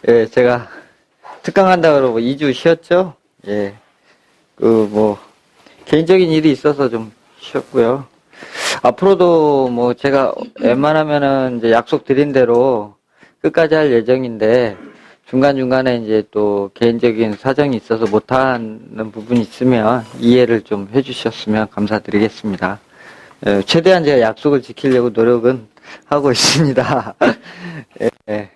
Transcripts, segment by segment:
예, 제가 특강한다 그러고 2주 쉬었죠? 예. 개인적인 일이 있어서 좀 쉬었고요. 앞으로도 제가 웬만하면은 이제 약속 드린 대로 끝까지 할 예정인데, 중간중간에 이제 또 개인적인 사정이 있어서 못하는 부분이 있으면 이해를 좀 해주셨으면 감사드리겠습니다. 예, 최대한 제가 약속을 지키려고 노력은 하고 있습니다. 예.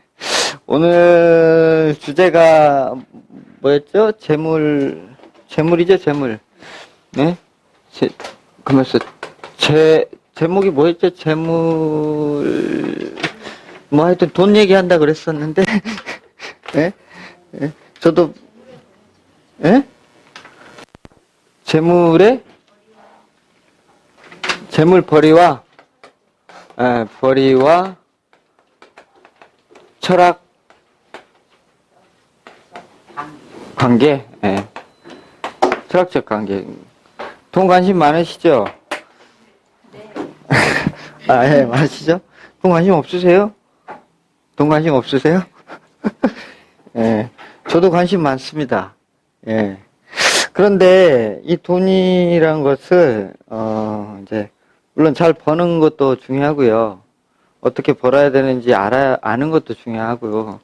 오늘 주제가 뭐였죠? 재물이죠, 재물. 네? 제목이 뭐였죠? 하여튼 돈 얘기한다 그랬었는데, 예? 예? 저도, 예? 재물벌이와, 벌이와 철학 관계, 예. 철학적 관계. 돈 관심 많으시죠? 네. 예, 많으시죠? 돈 관심 없으세요? 돈 관심 없으세요? 예. 저도 관심 많습니다. 예. 그런데 이 돈이란 것을, 이제, 물론 잘 버는 것도 중요하고요. 어떻게 벌어야 되는지 아는 것도 중요하고요.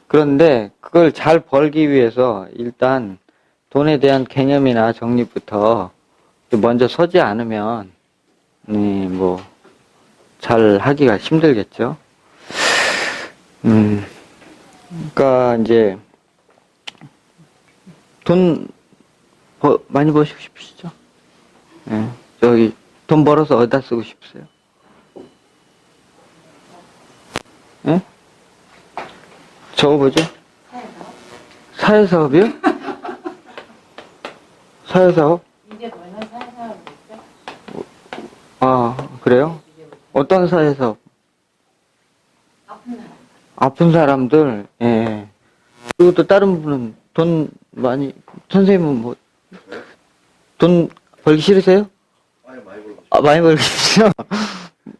그런데 그걸 잘 벌기 위해서 일단 돈에 대한 개념이나 정립부터 먼저 서지 않으면, 잘 하기가 힘들겠죠. 그러니까 이제 돈 많이 버시고 싶으시죠? 예. 돈 벌어서 어디다 쓰고 싶으세요? 예? 저거 뭐죠? 사회사업이요? 사회사업? 이제 벌는 사회사업이 있죠? 아, 그래요? 어떤 사회사업? 아픈 사람. 아픈 사람들, 예. 그리고 또 다른 분은 돈 많이, 선생님은 돈 벌기 싫으세요? 많이 벌고 싶어요. 아, 많이 벌기 싫으세요?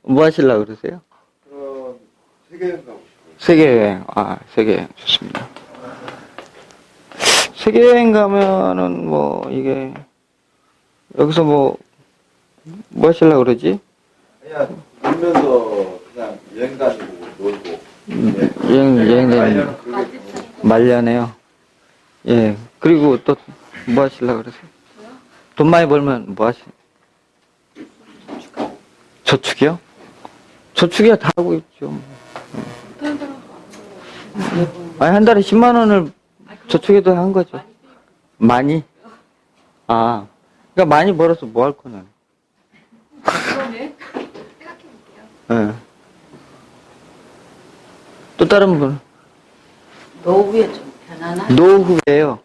뭐 하시려고 그러세요? 세계여행 가고 싶어요. 세계여행, 세계여행 좋습니다. 세계여행 가면은 이게, 여기서 뭐 하시려고 그러지? 그냥 놀면서 그냥 여행 다니고 놀고. 여행 다니는 그게 말려네요. 예. 그리고 또 뭐 하시려고 그러세요? 돈 많이 벌면 뭐 저축이요? 저축이야 다 하고 있죠. 아니, 한 달에 10만 원을 저축해도 한 거죠. 많이? 그러니까 많이 벌어서 뭐 할 거는? 예. 또 다른 분? 노후에 좀 편안한. 노후에요.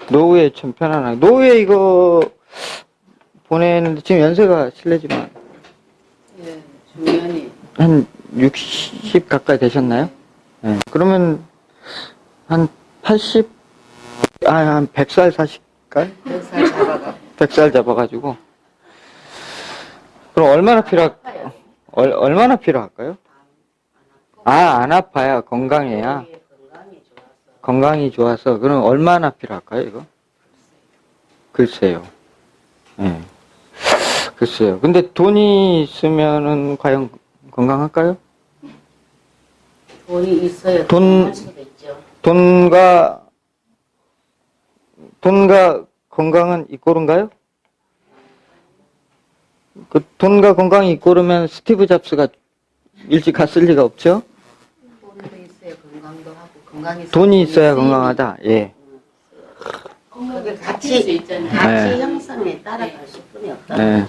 노후에 좀 편안하게. 노후에 이거 보내는데 지금 연세가 실례지만 예, 중년이. 한 60 가까이 되셨나요? 네. 그러면 한 80, 한 100살 사실까요? 100살 잡아가. 100살 잡아가지고. 그럼 얼마나 필요할까요? 안 아파요. 건강해야. 건강이 좋아서. 그럼 얼마나 필요할까요, 이거? 글쎄요. 예. 글쎄요. 근데 돈이 있으면은 과연 건강할까요? 돈이 있어야 돈- 건강할 수도 있죠. 돈과 건강은 이꼬른가요? 그 돈과 건강이 이꼬르면 스티브 잡스가 일찍 갔을 리가 없죠? 돈도 있어야 건강도 하고 건강이 돈이 있어야 건강하다. 예. 그게 같이 네. 형성에 따라갈 수뿐이 없다. 네.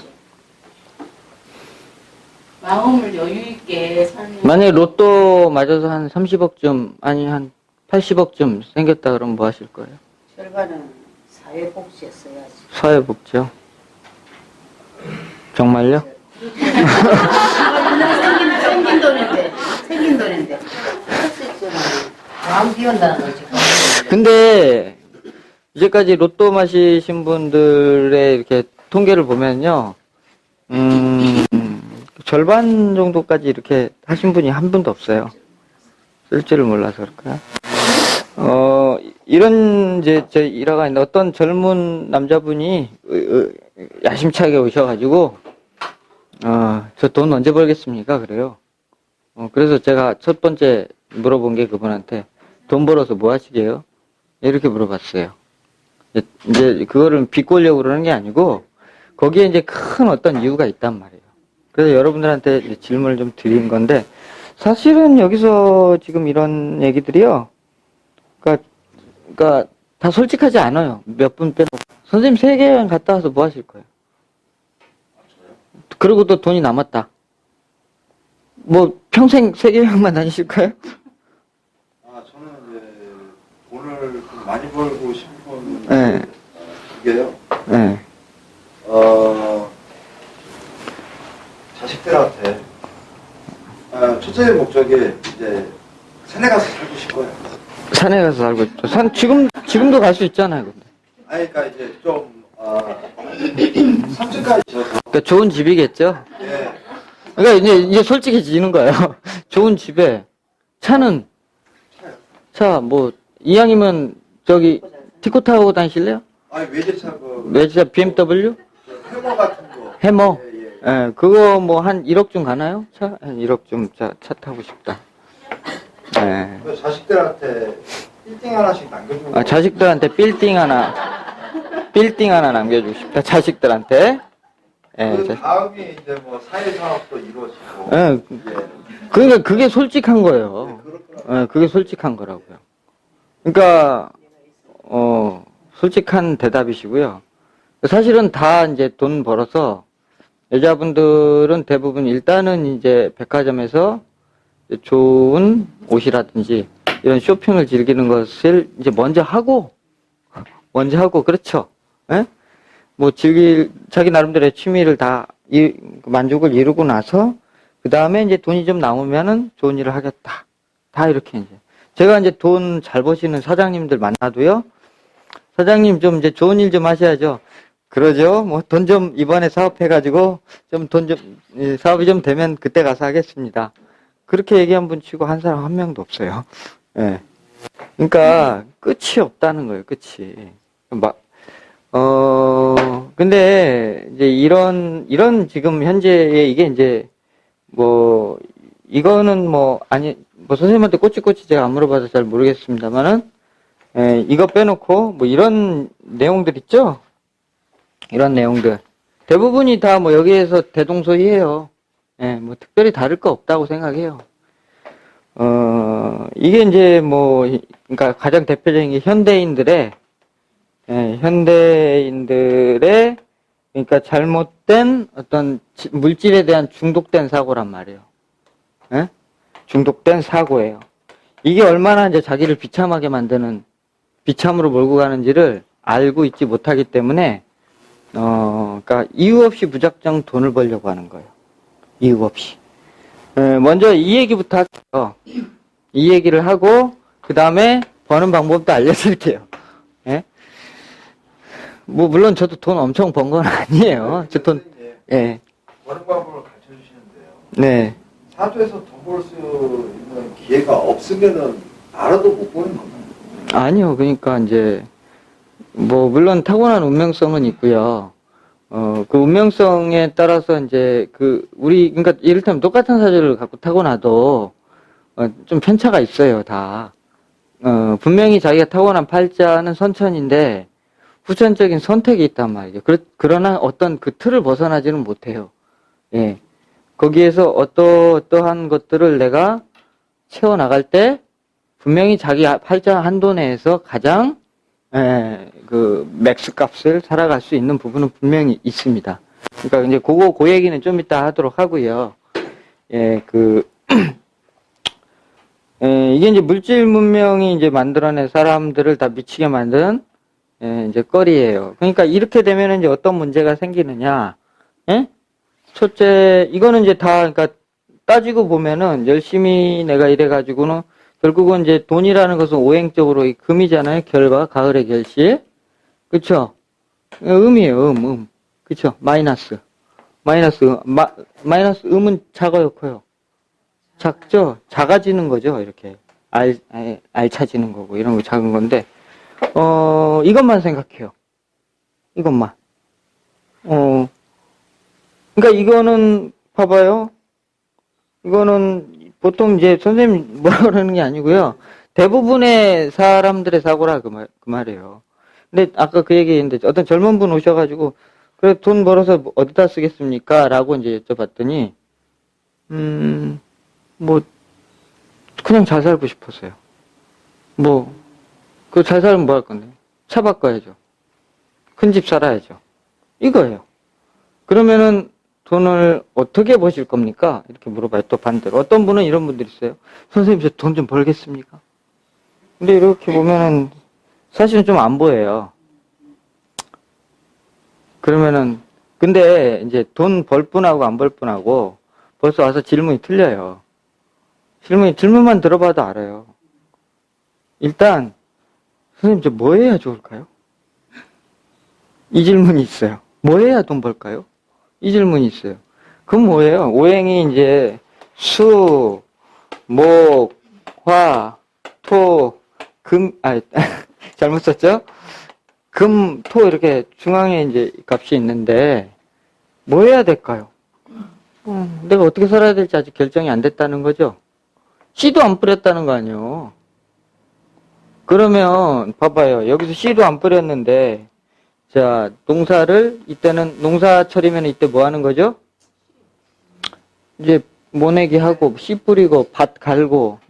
마음을 여유 있게 사는. 만약에 로또 맞아서 한 30억쯤, 아니 한 80억쯤 생겼다 그러면 뭐 하실 거예요? 절반은 사회복지에 써야지. 사회복지요? 정말요? 생긴 돈인데. 할 수 있잖아. 마음 비운다는 거지. 근데 이제까지 로또 마시신 분들의 이렇게 통계를 보면요, 절반 정도까지 이렇게 하신 분이 한 분도 없어요. 쓸 줄을 몰라서 그럴까요? 이런, 이제, 저 일화가 있는데, 어떤 젊은 남자분이, 야심차게 오셔가지고, 저 돈 언제 벌겠습니까? 그래요. 그래서 제가 첫 번째 물어본 게 그분한테, 돈 벌어서 뭐 하시게요? 이렇게 물어봤어요. 이제, 그거를 비꼬려고 그러는 게 아니고, 거기에 이제 큰 어떤 이유가 있단 말이에요. 그래서 여러분들한테 이제 질문을 좀 드린 건데, 사실은 여기서 지금 이런 얘기들이요. 그러니까 다 솔직하지 않아요. 몇 분 빼고. 선생님 세계여행 갔다 와서 뭐 하실 거예요? 그리고 또 돈이 남았다. 뭐 평생 세계여행만 다니실 거예요? 저는 이제 돈을 좀 많이 벌고 싶은 네. 게요. 네. 자식들한테 첫째 목적이 이제 산에 가서 살고 싶어요. 산에 가서 살고 있죠. 지금도 갈 수 있잖아요, 근데. 그러니까 이제 좀 3층까지 지어서 그러니까 좋은 집이겠죠? 예. 그러니까 이제 솔직해지는 거예요. 좋은 집에 차는 차 뭐 이왕이면 저기 티코 타고 다니실래요? 외제차 외제차 BMW? 해머 같은 거. 해머. 예, 예. 예, 그거 뭐 한 1억쯤 가나요? 차? 한 1억쯤 차 타고 싶다. 예. 그 자식들한테 빌딩 하나씩 남겨주고. 자식들한테 빌딩 하나 남겨주고 싶다. 자식들한테. 예, 그 다음이 이제 뭐 사회사업도 이루어지고. 예. 예. 그러니까 그게 솔직한 거예요. 그렇구나. 예, 그게 솔직한 거라고요. 그러니까, 솔직한 대답이시고요. 사실은 다 이제 돈 벌어서 여자분들은 대부분 일단은 이제 백화점에서 좋은 옷이라든지 이런 쇼핑을 즐기는 것을 이제 먼저 하고, 그렇죠. 예? 뭐 자기 나름대로의 취미를 다 만족을 이루고 나서, 그 다음에 이제 돈이 좀 남으면은 좋은 일을 하겠다. 다 이렇게 이제. 제가 이제 돈 잘 버시는 사장님들 만나도요, 사장님 좀 이제 좋은 일 좀 하셔야죠. 그러죠. 뭐 돈 좀 이번에 사업해가지고 사업이 좀 되면 그때 가서 하겠습니다. 그렇게 얘기한 분 치고 한 사람 한 명도 없어요. 예. 그러니까 끝이 없다는 거예요. 끝이. 근데 이제 이런 지금 현재의 이게 이제 뭐 이거는 뭐 선생님한테 꼬치꼬치 제가 안 물어봐서 잘 모르겠습니다만은, 이거 빼놓고 뭐 이런 내용들 있죠? 이런 내용들. 대부분이 다 뭐 여기에서 대동소이해요. 예, 뭐 특별히 다를 거 없다고 생각해요. 이게 이제 뭐, 그러니까 가장 대표적인 게 현대인들의, 그러니까 잘못된 어떤 물질에 대한 중독된 사고란 말이에요. 예? 중독된 사고예요. 이게 얼마나 이제 자기를 비참하게 만드는, 비참으로 몰고 가는지를 알고 있지 못하기 때문에, 그러니까 이유 없이 무작정 돈을 벌려고 하는 거예요. 이유 없이. 먼저 이 얘기부터 할게요. 이 얘기를 하고, 그 다음에 버는 방법도 알려드릴게요. 예? 뭐, 물론 저도 돈 엄청 번 건 아니에요. 저 돈, 예. 버는 방법을 가르쳐 주시는데요. 네. 사주에서 돈 벌 수 있는 기회가 없으면은 알아도 못 버는 건가요? 아니요. 그러니까 이제, 뭐, 물론 타고난 운명성은 있고요. 그 운명성에 따라서 이제 그러니까 이를테면 똑같은 사주를 갖고 타고나도, 좀 편차가 있어요, 다. 분명히 자기가 타고난 팔자는 선천인데, 후천적인 선택이 있단 말이죠. 그러나 어떤 그 틀을 벗어나지는 못해요. 예. 거기에서 어떠한 것들을 내가 채워나갈 때, 분명히 자기 팔자 한도 내에서 가장, 그 맥스 값을 살아갈 수 있는 부분은 분명히 있습니다. 그러니까 이제 그 얘기는 좀 이따 하도록 하고요. 예, 이게 이제 물질 문명이 이제 만들어낸 사람들을 다 미치게 만든, 이제 거리예요. 그러니까 이렇게 되면 이제 어떤 문제가 생기느냐, 예? 첫째, 이거는 이제 다, 그러니까 따지고 보면은 열심히 내가 이래가지고는 결국은 이제 돈이라는 것은 오행적으로 금이잖아요. 결과, 가을의 결실. 그쵸? 음이에요, 음. 그쵸? 마이너스. 마이너스 음은 작아요, 커요? 작죠? 작아지는 거죠, 이렇게. 알차지는 거고, 이런 거 작은 건데, 이것만 생각해요. 이것만. 그러니까 이거는, 봐봐요. 이거는 보통 이제 선생님 뭐라 그러는 게 아니고요. 대부분의 사람들의 사고라 그 말이에요. 근데 아까 그 얘기했는데 어떤 젊은 분 오셔가지고, 그래, 돈 벌어서 어디다 쓰겠습니까? 라고 이제 여쭤봤더니, 뭐, 그냥 잘 살고 싶었어요. 뭐, 그 잘 살면 뭐 할 건데? 차 바꿔야죠. 큰 집 살아야죠. 이거예요. 그러면은 돈을 어떻게 버실 겁니까? 이렇게 물어봐요. 또 반대로. 어떤 분은 이런 분들 있어요. 선생님, 저 돈 좀 벌겠습니까? 근데 이렇게 보면은 사실은 좀 안 보여요. 그러면은, 근데 이제 돈 벌 분하고 안 벌 분하고 벌써 와서 질문이 틀려요. 질문만 들어봐도 알아요. 일단, 선생님, 저 뭐 해야 좋을까요? 이 질문이 있어요. 뭐 해야 돈 벌까요? 이 질문이 있어요. 그럼 뭐예요? 오행이 이제 수, 목, 화, 토, 금, 잘못 썼죠? 금, 토 이렇게 중앙에 이제 값이 있는데 뭐 해야 될까요? 내가 어떻게 살아야 될지 아직 결정이 안 됐다는 거죠? 씨도 안 뿌렸다는 거 아니에요. 그러면 봐봐요. 여기서 씨도 안 뿌렸는데 자, 농사를 이때는 농사철이면 이때 뭐 하는 거죠? 이제 모내기 하고 씨 뿌리고 밭 갈고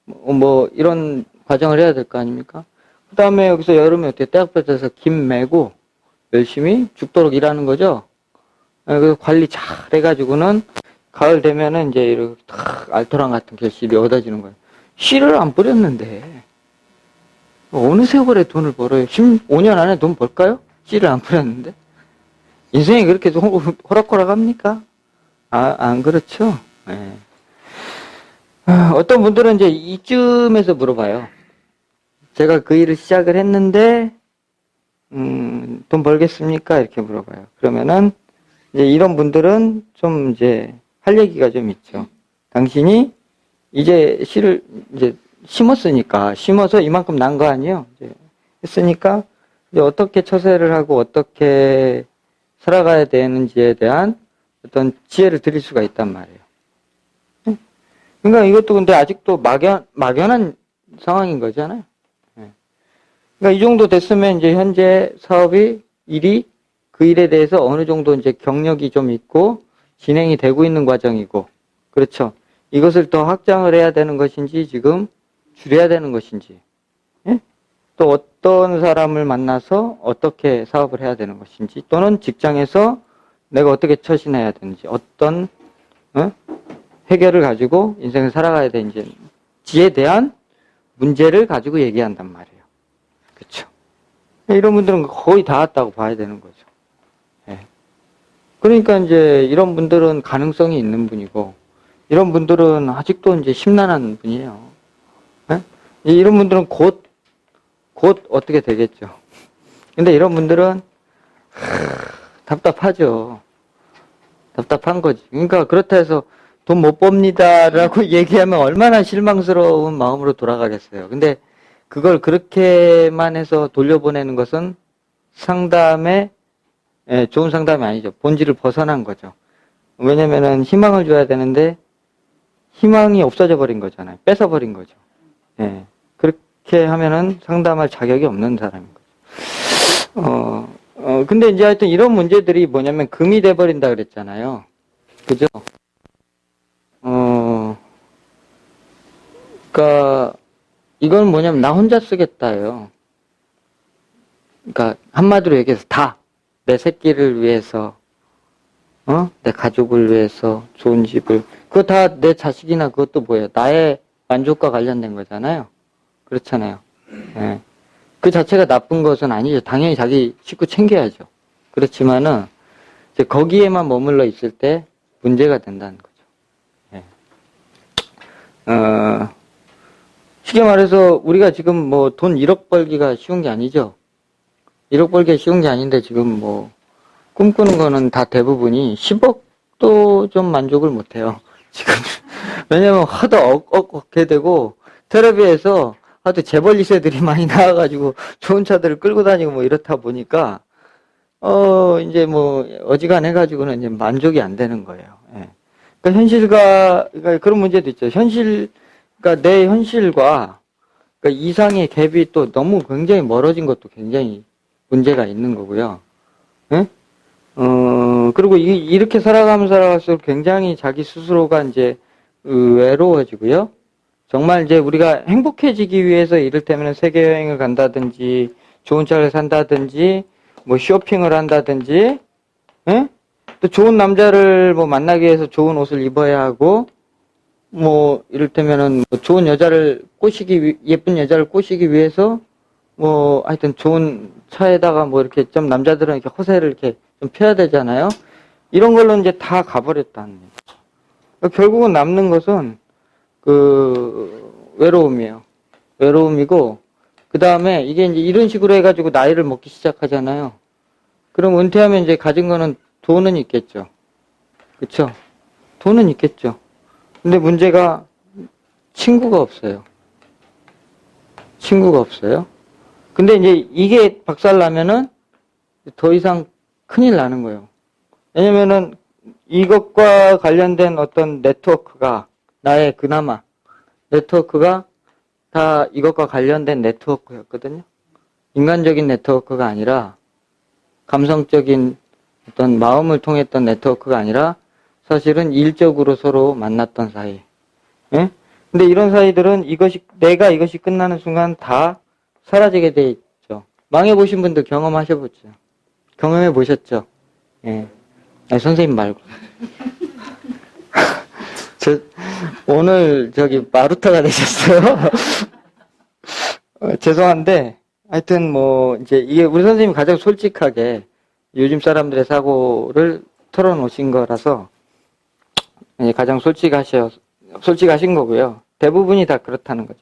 뭐 이런 과정을 해야 될 거 아닙니까? 그 다음에 여기서 여름에 어떻게 떼약볕에서 김 메고 열심히 죽도록 일하는 거죠. 그래서 관리 잘 해가지고는 가을 되면은 이제 이렇게 탁 알토란 같은 결실이 얻어지는 거예요. 씨를 안 뿌렸는데 어느 세월에 돈을 벌어요? 15년 안에 돈 벌까요? 씨를 안 뿌렸는데? 인생이 그렇게 호락호락합니까? 안 그렇죠? 네. 어떤 분들은 이제 이쯤에서 물어봐요. 제가 그 일을 시작을 했는데, 돈 벌겠습니까? 이렇게 물어봐요. 그러면은, 이제 이런 분들은 좀 이제 할 얘기가 좀 있죠. 당신이 이제 씨를 이제 심어서 이만큼 난 거 아니에요? 이제 했으니까, 이제 어떻게 처세를 하고 어떻게 살아가야 되는지에 대한 어떤 지혜를 드릴 수가 있단 말이에요. 그러니까 이것도 근데 아직도 막연한 상황인 거잖아요. 그러니까 이 정도 됐으면 이제 현재 사업이 그 일에 대해서 어느 정도 이제 경력이 좀 있고 진행이 되고 있는 과정이고, 그렇죠. 이것을 더 확장을 해야 되는 것인지 지금 줄여야 되는 것인지, 또 어떤 사람을 만나서 어떻게 사업을 해야 되는 것인지, 또는 직장에서 내가 어떻게 처신해야 되는지, 어떤 해결을 가지고 인생을 살아가야 되는지에 대한 문제를 가지고 얘기한단 말이에요. 그렇죠? 이런 분들은 거의 다 왔다고 봐야 되는 거죠. 그러니까 이제 이런 분들은 가능성이 있는 분이고, 이런 분들은 아직도 이제 심란한 분이에요. 이런 분들은 곧 어떻게 되겠죠. 근데 이런 분들은 답답하죠. 답답한 거지. 그러니까 그렇다 해서 돈 못 법니다라고 얘기하면 얼마나 실망스러운 마음으로 돌아가겠어요. 근데 그걸 그렇게만 해서 돌려보내는 것은 좋은 상담이 아니죠. 본질을 벗어난 거죠. 왜냐면은 희망을 줘야 되는데 희망이 없어져 버린 거잖아요. 뺏어버린 거죠. 그렇게 하면은 상담할 자격이 없는 사람인 거죠. 근데 이제 하여튼 이런 문제들이 뭐냐면 금이 돼버린다 그랬잖아요. 그죠? 그러니까 이건 뭐냐면 나 혼자 쓰겠다예요. 그러니까 한마디로 얘기해서 내 새끼를 위해서, 내 가족을 위해서 좋은 집을, 그거 다 내 자식이나 그것도 뭐예요? 나의 만족과 관련된 거잖아요. 그렇잖아요. 그 자체가 나쁜 것은 아니죠. 당연히 자기 식구 챙겨야죠. 그렇지만은 이제 거기에만 머물러 있을 때 문제가 된다는 거죠. 쉽게 말해서 우리가 지금 뭐 돈 1억 벌기가 쉬운 게 아니죠. 1억 벌기가 쉬운 게 아닌데 지금 뭐 꿈꾸는 거는 다 대부분이 10억도 좀 만족을 못 해요. 지금. 왜냐면 하도 억억하게 되고 텔레비에서 하도 재벌 2세들이 많이 나와가지고 좋은 차들을 끌고 다니고 뭐 이렇다 보니까, 이제 뭐 어지간해가지고는 이제 만족이 안 되는 거예요. 예. 그러니까 그러니까 그런 문제도 있죠. 그러니까 내 현실과 그러니까 이상의 갭이 또 너무 굉장히 멀어진 것도 굉장히 문제가 있는 거고요. 예? 그리고 이렇게 살아갈수록 굉장히 자기 스스로가 이제 외로워지고요. 정말 이제 우리가 행복해지기 위해서 이를테면 세계 여행을 간다든지, 좋은 차를 산다든지, 뭐 쇼핑을 한다든지, 예? 또 좋은 남자를 뭐 만나기 위해서 좋은 옷을 입어야 하고, 뭐 이를테면은 뭐 좋은 여자를 예쁜 여자를 꼬시기 위해서 뭐 하여튼 좋은 차에다가 뭐 이렇게 좀 남자들은 이렇게 허세를 이렇게 좀 펴야 되잖아요. 이런 걸로 이제 다 가버렸다는 얘기죠. 그러니까 결국은 남는 것은 외로움이에요. 외로움이고, 그 다음에 이게 이제 이런 식으로 해가지고 나이를 먹기 시작하잖아요. 그럼 은퇴하면 이제 가진 거는 돈은 있겠죠. 그쵸? 돈은 있겠죠. 근데 문제가 친구가 없어요. 친구가 없어요. 근데 이제 이게 박살나면은 더 이상 큰일 나는 거예요. 왜냐면은 이것과 관련된 어떤 네트워크가 나의 그나마 네트워크가 다 이것과 관련된 네트워크였거든요. 인간적인 네트워크가 아니라 감성적인 어떤 마음을 통했던 네트워크가 아니라 사실은 일적으로 서로 만났던 사이. 예? 근데 이런 사이들은 내가 이것이 끝나는 순간 다 사라지게 돼 있죠. 망해보신 분들 경험하셔보죠. 경험해보셨죠? 예. 아니, 선생님 말고. 오늘 마루타가 되셨어요. 죄송한데, 하여튼 이제 이게 우리 선생님이 가장 솔직하게 요즘 사람들의 사고를 털어놓으신 거라서, 가장 솔직하신 거고요. 대부분이 다 그렇다는 거죠.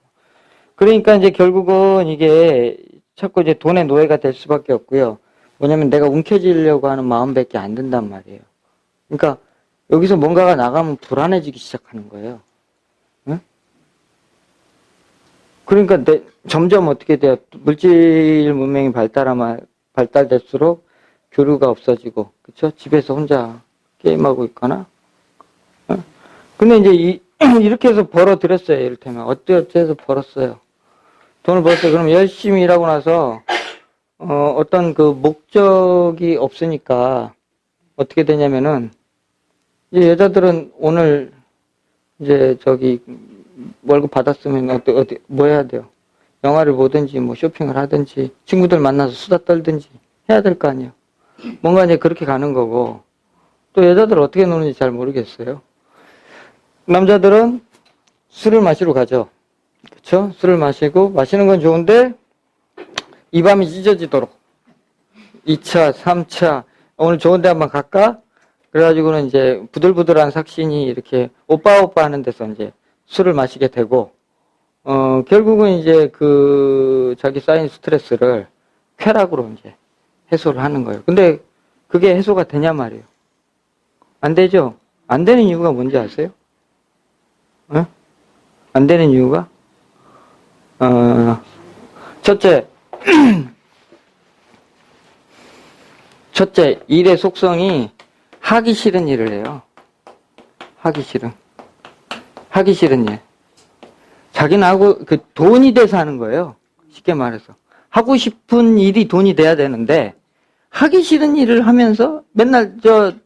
그러니까 이제 결국은 이게 자꾸 이제 돈의 노예가 될 수밖에 없고요. 뭐냐면 내가 움켜쥐려고 하는 마음밖에 안 든단 말이에요. 그러니까 여기서 뭔가가 나가면 불안해지기 시작하는 거예요. 응? 그러니까 점점 어떻게 돼요? 물질 문명이 발달될수록 교류가 없어지고, 그쵸? 집에서 혼자 게임하고 있거나. 응? 근데 이제 이렇게 해서 벌어들였어요. 이를테면. 어찌해서 벌었어요. 돈을 벌었어요. 그럼 열심히 일하고 나서, 어떤 목적이 없으니까 어떻게 되냐면은, 이제 여자들은 오늘 이제 월급 받았으면 뭐 해야 돼요? 영화를 보든지 뭐 쇼핑을 하든지 친구들 만나서 수다 떨든지 해야 될 거 아니에요. 뭔가 이제 그렇게 가는 거고, 또 여자들 어떻게 노는지 잘 모르겠어요. 남자들은 술을 마시러 가죠. 그쵸? 술을 마시는 건 좋은데, 이 밤이 찢어지도록. 2차, 3차, 오늘 좋은데 한번 갈까? 그래가지고는 이제 부들부들한 삭신이 이렇게 오빠 하는 데서 이제 술을 마시게 되고, 결국은 이제 자기 쌓인 스트레스를 쾌락으로 이제 해소를 하는 거예요. 근데 그게 해소가 되냐 말이에요. 안 되죠? 안 되는 이유가 뭔지 아세요? 안 되는 이유가? 첫째, 일의 속성이 하기 싫은 일을 해요. 하기 싫은 일. 자기는 돈이 돼서 하는 거예요. 쉽게 말해서. 하고 싶은 일이 돈이 돼야 되는데, 하기 싫은 일을 하면서 맨날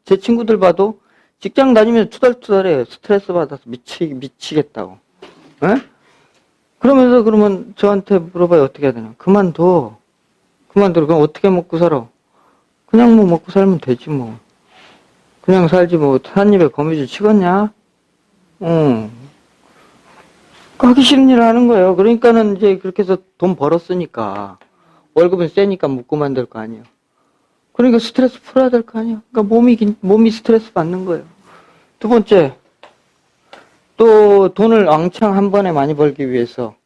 제 친구들 봐도 직장 다니면서 투덜투덜해요. 스트레스 받아서 미치겠다고. 에? 그러면 저한테 물어봐요. 어떻게 해야 되냐. 그만둬. 그럼 어떻게 먹고 살아? 그냥 먹고 살면 되지 뭐. 그냥 살지 뭐. 한 입에 거미줄 치겠냐? 하기 싫은 일을 하는 거예요. 그러니까는 이제 그렇게 해서 돈 벌었으니까. 월급은 세니까 묵고 만들 거 아니에요. 그러니까 스트레스 풀어야 될 거 아니에요. 그러니까 몸이 스트레스 받는 거예요. 두 번째, 또 돈을 왕창 한 번에 많이 벌기 위해서,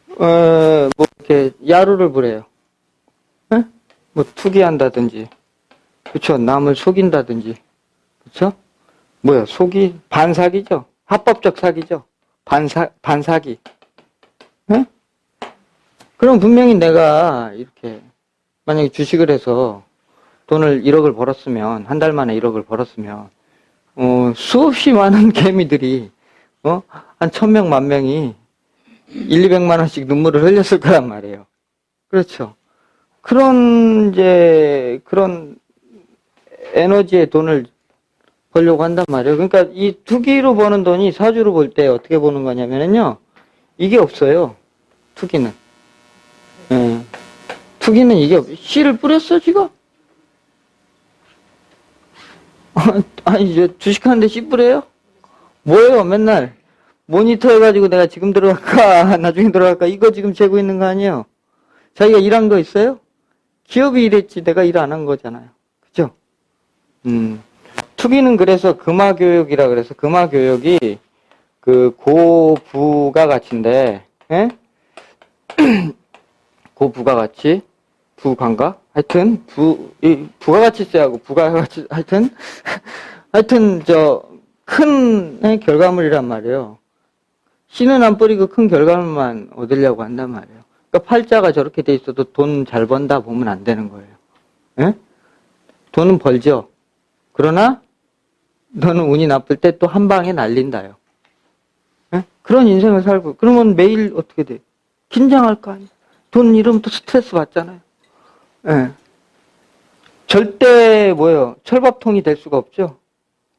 이렇게 야루를 부려요. 뭐 투기한다든지, 그쵸? 남을 속인다든지, 그쵸? 반사기죠? 합법적 사기죠? 반사기. 예? 그럼 분명히 내가 이렇게, 만약에 주식을 해서 돈을 1억을 벌었으면, 한 달 만에 1억을 벌었으면, 수없이 많은 개미들이, 한 1000명, 10,000명이 200만 원씩 눈물을 흘렸을 거란 말이에요. 그렇죠. 그런 에너지의 돈을 벌려고 한단 말이에요. 그러니까 이 투기로 버는 돈이 사주로 볼 때 어떻게 보는 거냐면요. 이게 없어요. 투기는. 예. 투기는 이게 씨를 뿌렸어, 지금? 아니, 주식하는데 씨 뿌려요? 뭐예요, 맨날? 모니터 해가지고 내가 지금 들어갈까, 나중에 들어갈까, 이거 지금 재고 있는 거 아니에요? 자기가 일한 거 있어요? 기업이 일했지, 내가 일 안 한 거잖아요. 그죠? 투기는 그래서 금화교육이라 그래서 금화교육이 그 고부가가치인데, 예? 고부가가치? 부관가? 하여튼, 부가가치세하고 부가가치, 하여튼, 큰 결과물이란 말이에요. 씨는 안 뿌리고 큰 결과물만 얻으려고 한단 말이에요. 그러니까 팔자가 저렇게 돼 있어도 돈 잘 번다 보면 안 되는 거예요. 예? 돈은 벌죠. 그러나 너는 운이 나쁠 때 또 한 방에 날린다요. 예? 그런 인생을 살고 그러면 매일 어떻게 돼? 긴장할 거 아니에요. 돈 잃으면 또 스트레스 받잖아요. 예. 절대 철밥통이 될 수가 없죠.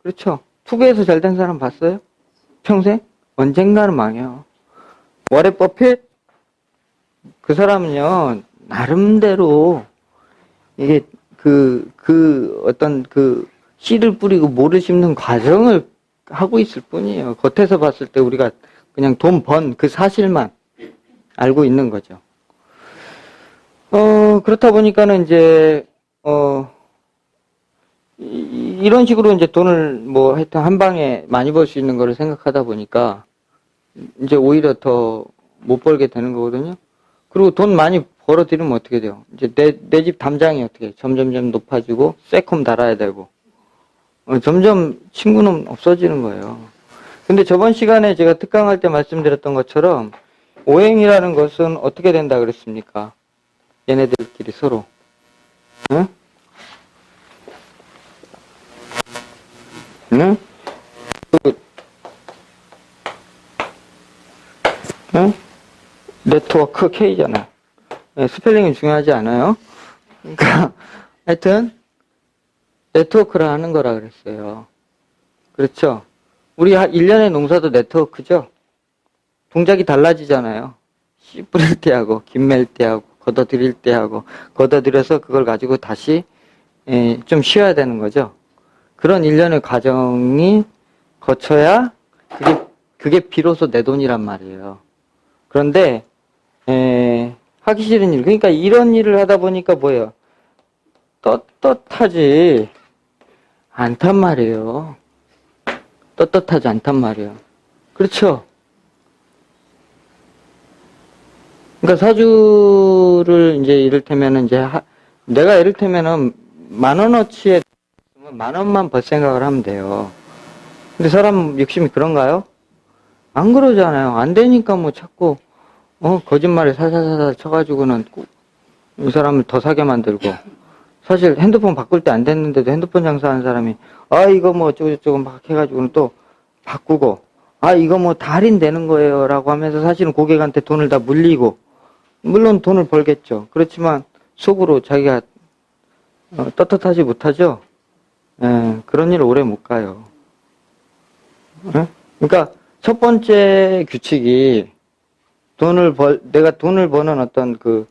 그렇죠. 투기에서 잘 된 사람 봤어요? 평생? 언젠가는 망해요. 워렌 버핏? 그 사람은요, 나름대로, 이게, 어떤 씨를 뿌리고 모를 심는 과정을 하고 있을 뿐이에요. 겉에서 봤을 때 우리가 그냥 돈 번 그 사실만 알고 있는 거죠. 그렇다 보니까는 이제, 이런 식으로 이제 돈을 하여튼 한 방에 많이 벌 수 있는 거를 생각하다 보니까 이제 오히려 더 못 벌게 되는 거거든요. 그리고 돈 많이 벌어들이면 어떻게 돼요? 이제 내 집 담장이 어떻게 해요? 점점점 높아지고 쇠콤 달아야 되고 점점 친구는 없어지는 거예요. 근데 저번 시간에 제가 특강할 때 말씀드렸던 것처럼 오행이라는 것은 어떻게 된다 그랬습니까? 얘네들끼리 서로. 응? 응? 응? 네트워크 K잖아요. 네, 스펠링이 중요하지 않아요. 그러니까 하여튼 네트워크를 하는 거라 그랬어요. 그렇죠? 우리 1년의 농사도 네트워크죠? 동작이 달라지잖아요. 씨 뿌릴 때하고 김맬 때하고 걷어들일 때하고 걷어들여서 그걸 가지고 다시 좀 쉬어야 되는 거죠. 그런 일련의 과정이 거쳐야 그게 비로소 내 돈이란 말이에요. 그런데 하기 싫은 일, 그러니까 이런 일을 하다 보니까 뭐예요? 떳떳하지 않단 말이에요. 떳떳하지 않단 말이에요. 그렇죠? 그러니까 사주를 이제 이를테면은 내가 이를테면은 10,000원어치에 10,000원만 벌 생각을 하면 돼요. 근데 사람 욕심이 그런가요? 안 그러잖아요. 안 되니까 자꾸 거짓말에 살살살살 쳐가지고는 이 사람을 더 사게 만들고 사실 핸드폰 바꿀 때 안 됐는데도 핸드폰 장사하는 사람이 이거 어쩌고저쩌고 막 해가지고는 또 바꾸고 이거 다 할인되는 거예요 라고 하면서 사실은 고객한테 돈을 다 물리고 물론 돈을 벌겠죠. 그렇지만 속으로 자기가 떳떳하지 못하죠. 그런 일 오래 못 가요. 그러니까 첫 번째 규칙이 내가 돈을 버는 어떤 그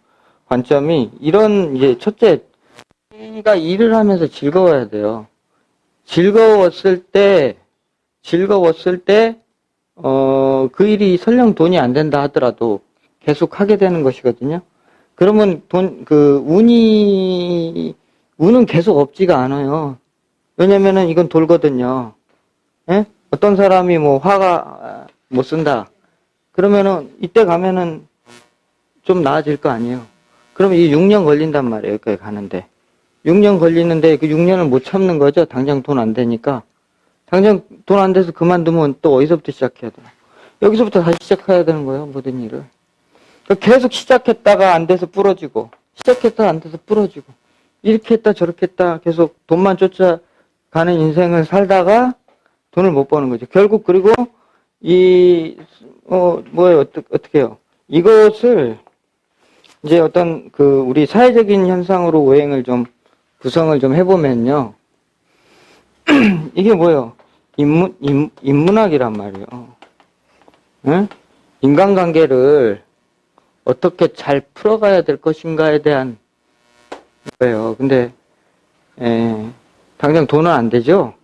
관점이 이제 첫째, 우리가 일을 하면서 즐거워야 돼요. 즐거웠을 때, 그 일이 설령 돈이 안 된다 하더라도 계속 하게 되는 것이거든요. 그러면 운은 계속 없지가 않아요. 왜냐면은 이건 돌거든요. 예? 어떤 사람이 화가 못 쓴다. 그러면은 이때 가면은 좀 나아질 거 아니에요. 그러면 이 6년 걸린단 말이에요. 여기까지 가는데. 6년 걸리는데 그 6년을 못 참는 거죠. 당장 돈 안 되니까. 당장 돈 안 돼서 그만두면 또 어디서부터 시작해야 돼요. 여기서부터 다시 시작해야 되는 거예요, 모든 일을. 그러니까 계속 시작했다가 안 돼서 부러지고, 시작했다가 안 돼서 부러지고, 이렇게 했다 저렇게 했다 계속 돈만 쫓아가는 인생을 살다가 돈을 못 버는 거죠. 결국 그리고 뭐예요, 어떻게 해요? 이것을 이제 어떤 우리 사회적인 현상으로 오행을 좀 구성을 좀 해보면요. 이게 뭐예요? 인문학이란 말이에요. 응? 인간관계를 어떻게 잘 풀어가야 될 것인가에 대한 거예요. 근데 당장 돈은 안 되죠?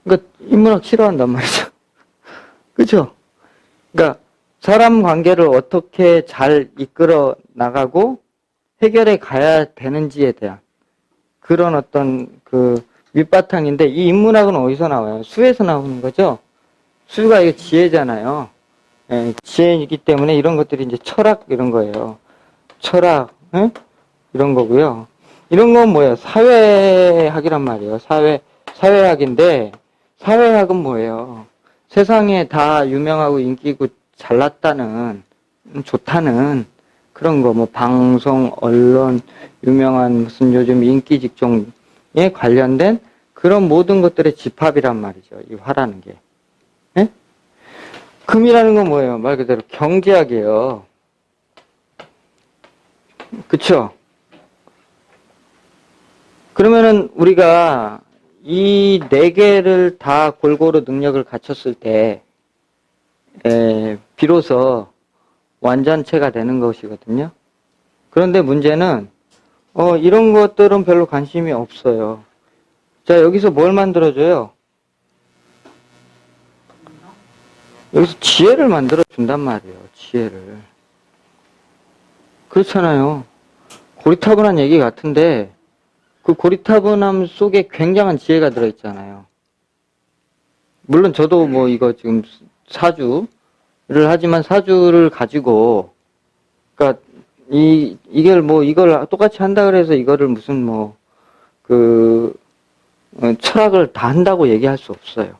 그러니까 인문학 싫어한단 말이죠. 그죠? 그러니까 사람 관계를 어떻게 잘 이끌어 나가고 해결해 가야 되는지에 대한 그런 어떤 밑바탕인데, 이 인문학은 어디서 나와요? 수에서 나오는 거죠? 수가 이게 지혜잖아요. 지혜이기 때문에 이런 것들이 이제 철학 이런 거예요. 철학, 이런 거고요. 이런 건 뭐예요? 사회학이란 말이에요. 사회학인데, 사회학은 뭐예요? 세상에 다 유명하고 인기 있고 잘났다는, 좋다는 그런 거, 뭐, 방송, 언론, 유명한 무슨 요즘 인기 직종에 관련된 그런 모든 것들의 집합이란 말이죠. 이 화라는 게. 예? 금이라는 건 뭐예요? 말 그대로 경제학이에요. 그쵸? 그러면은 우리가 이 네 개를 다 골고루 능력을 갖췄을 때, 비로소 완전체가 되는 것이거든요. 그런데 문제는, 이런 것들은 별로 관심이 없어요. 자, 여기서 뭘 만들어줘요? 여기서 지혜를 만들어준단 말이에요, 지혜를. 그렇잖아요. 고리타분한 얘기 같은데, 그 고리타분함 속에 굉장한 지혜가 들어있잖아요. 물론 저도 뭐 이거 지금 사주를 하지만 사주를 가지고, 그러니까 이걸 똑같이 한다 그래서 이거를 무슨 철학을 다 한다고 얘기할 수 없어요.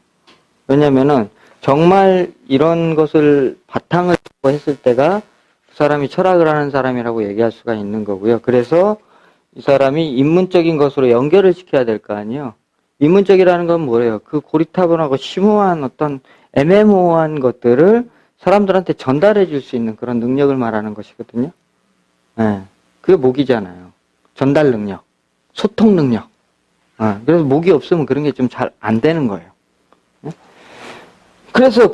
왜냐면은 정말 이런 것을 바탕을 두고 했을 때가 그 사람이 철학을 하는 사람이라고 얘기할 수가 있는 거고요. 그래서 이 사람이 인문적인 것으로 연결을 시켜야 될 거 아니에요. 인문적이라는 건 뭐예요? 그 고리타분하고 심오한 어떤 애매모호한 것들을 사람들한테 전달해 줄 수 있는 그런 능력을 말하는 것이거든요. 네. 그게 목이잖아요. 전달 능력, 소통 능력. 그래서 목이 없으면 그런 게 좀 잘 안 되는 거예요. 네? 그래서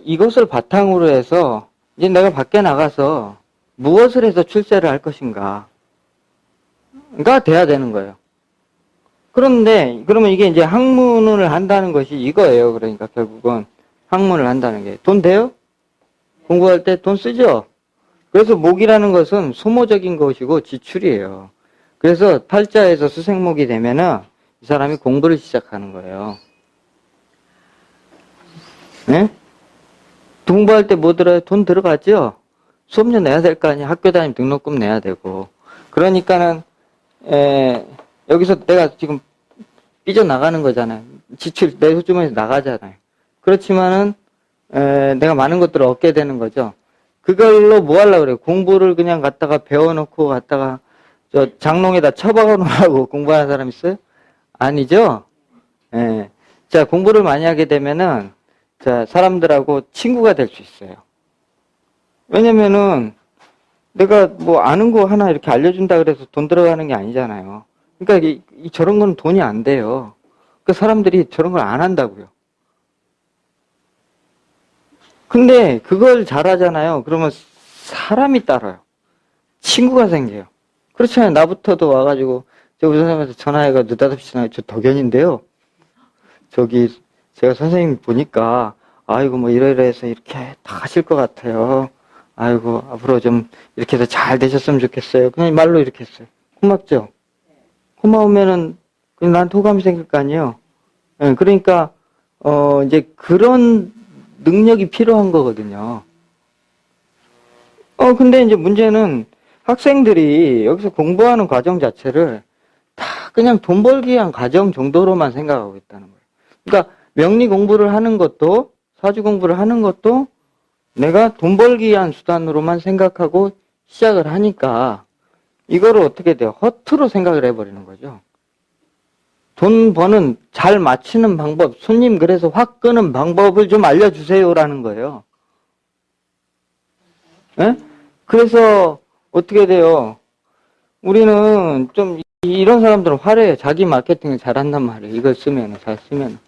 이것을 바탕으로 해서 이제 내가 밖에 나가서 무엇을 해서 출세를 할 것인가. 가 돼야 되는 거예요. 그런데, 그러면 이게 이제 학문을 한다는 것이 이거예요. 그러니까 결국은 학문을 한다는 게. 돈 돼요? 공부할 때 돈 쓰죠? 그래서 목이라는 것은 소모적인 것이고 지출이에요. 그래서 팔자에서 수생목이 되면은 이 사람이 공부를 시작하는 거예요. 네? 공부할 때 뭐 들어요? 돈 들어가죠? 수업료 내야 될 거 아니에요? 학교 다니면 등록금 내야 되고. 그러니까는 여기서 내가 지금 삐져나가는 거잖아요. 지출, 내 소주머니에서 나가잖아요. 그렇지만은, 내가 많은 것들을 얻게 되는 거죠. 그걸로 뭐 하려고 그래요? 공부를 그냥 갖다가 배워놓고 갖다가 장롱에다 처박아 놓으라고 공부하는 사람 있어요? 아니죠? 자, 공부를 많이 하게 되면은, 자, 사람들하고 친구가 될 수 있어요. 왜냐면은, 내가 뭐 아는 거 하나 이렇게 알려준다 그래서 돈 들어가는 게 아니잖아요. 그러니까 저런 거는 돈이 안 돼요. 그 사람들이 저런 걸 안 한다고요. 근데 그걸 잘하잖아요. 그러면 사람이 따라요. 친구가 생겨요. 그렇잖아요. 나부터도 와가지고 저 우리 선생님한테 전화해가 느닷없이 전화해. 저 덕현인데요. 저기 제가 선생님 보니까 아이고 뭐 이러이러해서 이렇게 다 하실 것 같아요. 아이고, 앞으로 좀 이렇게 해서 잘 되셨으면 좋겠어요. 그냥 말로 이렇게 했어요. 고맙죠? 고마우면은, 그냥 나한테 호감이 생길 거 아니에요? 네, 그러니까, 이제 그런 능력이 필요한 거거든요. 근데 이제 문제는 학생들이 여기서 공부하는 과정 자체를 다 그냥 돈 벌기 위한 과정 정도로만 생각하고 있다는 거예요. 그러니까 명리 공부를 하는 것도, 사주 공부를 하는 것도 내가 돈 벌기 위한 수단으로만 생각하고 시작을 하니까 이거를 어떻게 돼요? 허투루 생각을 해버리는 거죠. 돈 버는 잘 맞추는 방법, 손님 그래서 확 끄는 방법을 좀 알려주세요라는 거예요. 예? 그래서 어떻게 돼요? 우리는 좀 이런 사람들은 화려해요. 자기 마케팅을 잘한단 말이에요. 이걸 쓰면, 잘 쓰면.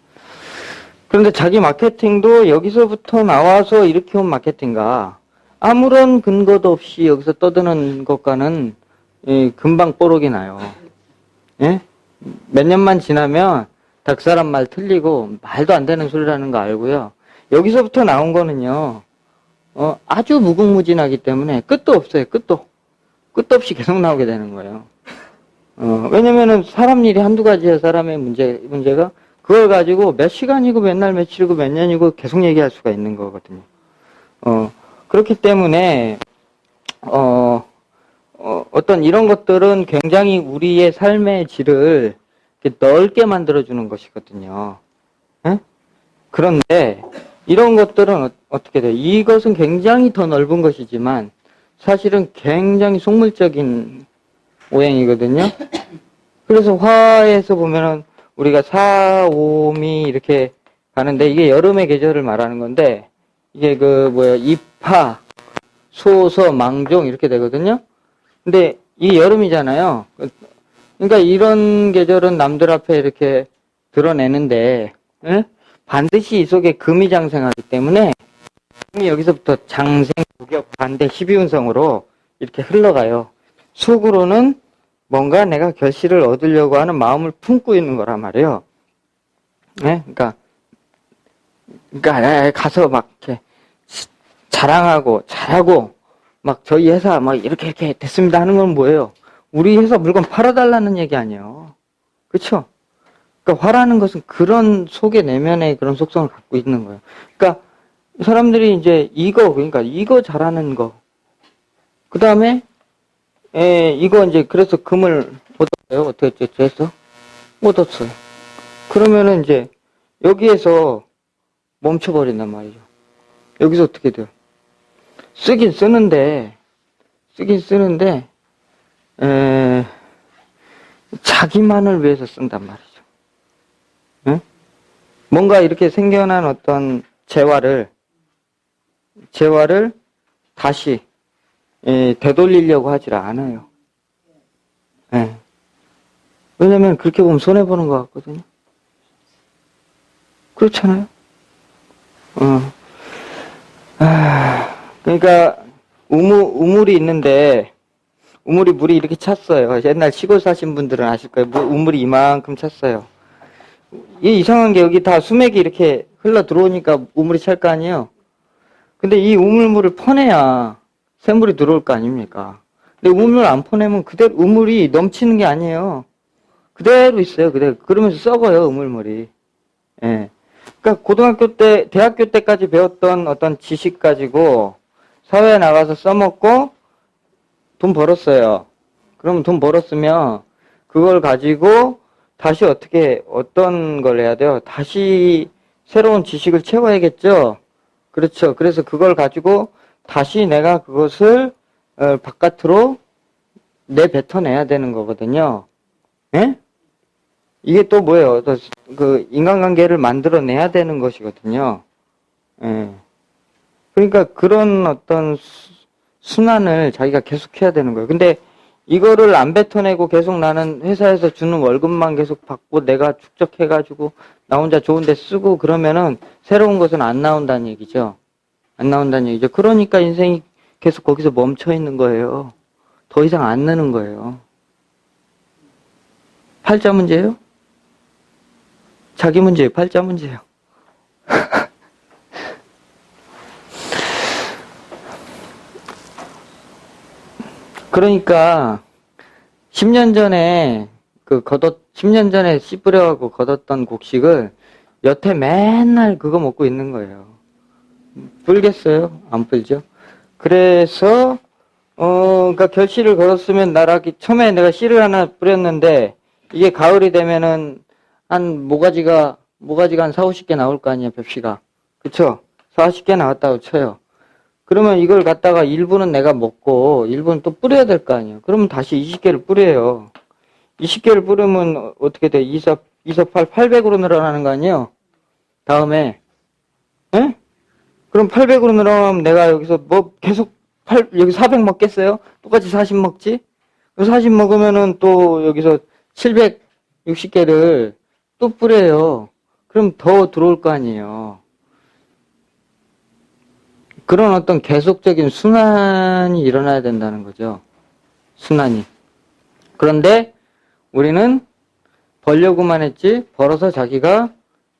그런데 자기 마케팅도 여기서부터 나와서 이렇게 온 마케팅가 아무런 근거도 없이 여기서 떠드는 것과는 금방 뽀록이 나요. 예? 몇 년만 지나면 닭사람 말 틀리고 말도 안 되는 소리라는 거 알고요. 여기서부터 나온 거는요. 아주 무궁무진하기 때문에 끝도 없어요. 끝도 없이 계속 나오게 되는 거예요. 왜냐면은 사람 일이 한두 가지예요. 사람의 문제가 그걸 가지고 몇 시간이고 몇 날 며칠이고 몇 년이고 계속 얘기할 수가 있는 거거든요. 그렇기 때문에 어떤 이런 것들은 굉장히 우리의 삶의 질을 이렇게 넓게 만들어주는 것이거든요. 예? 그런데 이런 것들은 어떻게 돼요? 이것은 굉장히 더 넓은 것이지만 사실은 굉장히 속물적인 오행이거든요. 그래서 화에서 보면은 우리가 사오미 이렇게 가는데 이게 여름의 계절을 말하는 건데 이게 입하, 소서, 망종 이렇게 되거든요. 근데 이게 여름이잖아요. 그러니까 이런 계절은 남들 앞에 이렇게 드러내는데 반드시 이 속에 금이 장생하기 때문에 금이 여기서부터 장생, 부격, 반대, 12운성으로 이렇게 흘러가요. 속으로는 뭔가 내가 결실을 얻으려고 하는 마음을 품고 있는 거란 말이에요. 네? 그러니까 가서 막 이렇게 자랑하고 잘하고 막 저희 회사 막 이렇게 됐습니다 하는 건 뭐예요? 우리 회사 물건 팔아달라는 얘기 아니에요. 그렇죠? 그러니까 화라는 것은 그런 속의 내면의 그런 속성을 갖고 있는 거예요. 그러니까 사람들이 이제 그러니까 이거 잘하는 거. 그 다음에 이거 이제 그래서 금을 얻었어요. 어떻게 했어? 얻었어요. 그러면은 이제 여기에서 멈춰버린단 말이죠. 여기서 어떻게 돼요? 쓰긴 쓰는데 자기만을 위해서 쓴단 말이죠. 응? 뭔가 이렇게 생겨난 어떤 재화를 다시 되돌리려고 하질 않아요. 예. 왜냐면 그렇게 보면 손해보는 것 같거든요. 그렇잖아요. 그러니까 우물이 있는데 우물이 물이 이렇게 찼어요. 옛날 시골 사신 분들은 아실 거예요. 우물이 이만큼 찼어요. 이 이상한 게 여기 다 수맥이 이렇게 흘러 들어오니까 우물이 찰 거 아니에요. 근데 이 우물물을 퍼내야 샘물이 들어올 거 아닙니까? 근데 우물을 안 퍼내면 그대로 우물이 넘치는 게 아니에요. 그대로 있어요. 그대로. 그러면서 썩어요, 우물물이. 예. 그러니까 고등학교 때, 대학교 때까지 배웠던 어떤 지식 가지고 사회에 나가서 써먹고 돈 벌었어요. 그럼 돈 벌었으면 그걸 가지고 다시 어떤 걸 해야 돼요? 다시 새로운 지식을 채워야겠죠? 그렇죠. 그래서 그걸 가지고 다시 내가 그것을 바깥으로 내뱉어내야 되는 거거든요. 예? 이게 또 뭐예요? 그 인간관계를 만들어내야 되는 것이거든요. 예. 그러니까 그런 어떤 순환을 자기가 계속 해야 되는 거예요. 근데 이거를 안 뱉어내고 계속 나는 회사에서 주는 월급만 계속 받고 내가 축적해가지고 나 혼자 좋은 데 쓰고 그러면은 새로운 것은 안 나온다는 얘기죠. 안 나온다는 얘기죠. 그러니까 인생이 계속 거기서 멈춰 있는 거예요. 더 이상 안 느는 거예요. 팔자 문제예요? 자기 문제예요? 팔자 문제예요? 그러니까 10년 전에 10년 전에 씨 뿌려갖고 걷었던 곡식을 여태 맨날 그거 먹고 있는 거예요. 불겠어요? 안 불죠? 그래서 그러니까 결실을 걸었으면 처음에 내가 씨를 하나 뿌렸는데 이게 가을이 되면은 한 모가지가 한 4, 50개 나올 거 아니에요, 벽씨가. 그쵸? 4, 50개 나왔다고 쳐요. 그러면 이걸 갖다가 일부는 내가 먹고 일부는 또 뿌려야 될 거 아니에요. 그러면 다시 20개를 뿌려요. 20개를 뿌리면 어떻게 돼? 2, 4, 8, 800으로 늘어나는 거 아니에요? 다음에, 에? 그럼 800으로 늘어나면 내가 여기서 뭐 계속 여기 400 먹겠어요? 똑같이 40 먹지? 40 먹으면은 또 여기서 760개를 또 뿌려요. 그럼 더 들어올 거 아니에요. 그런 어떤 계속적인 순환이 일어나야 된다는 거죠. 순환이. 그런데 우리는 벌려고만 했지, 벌어서 자기가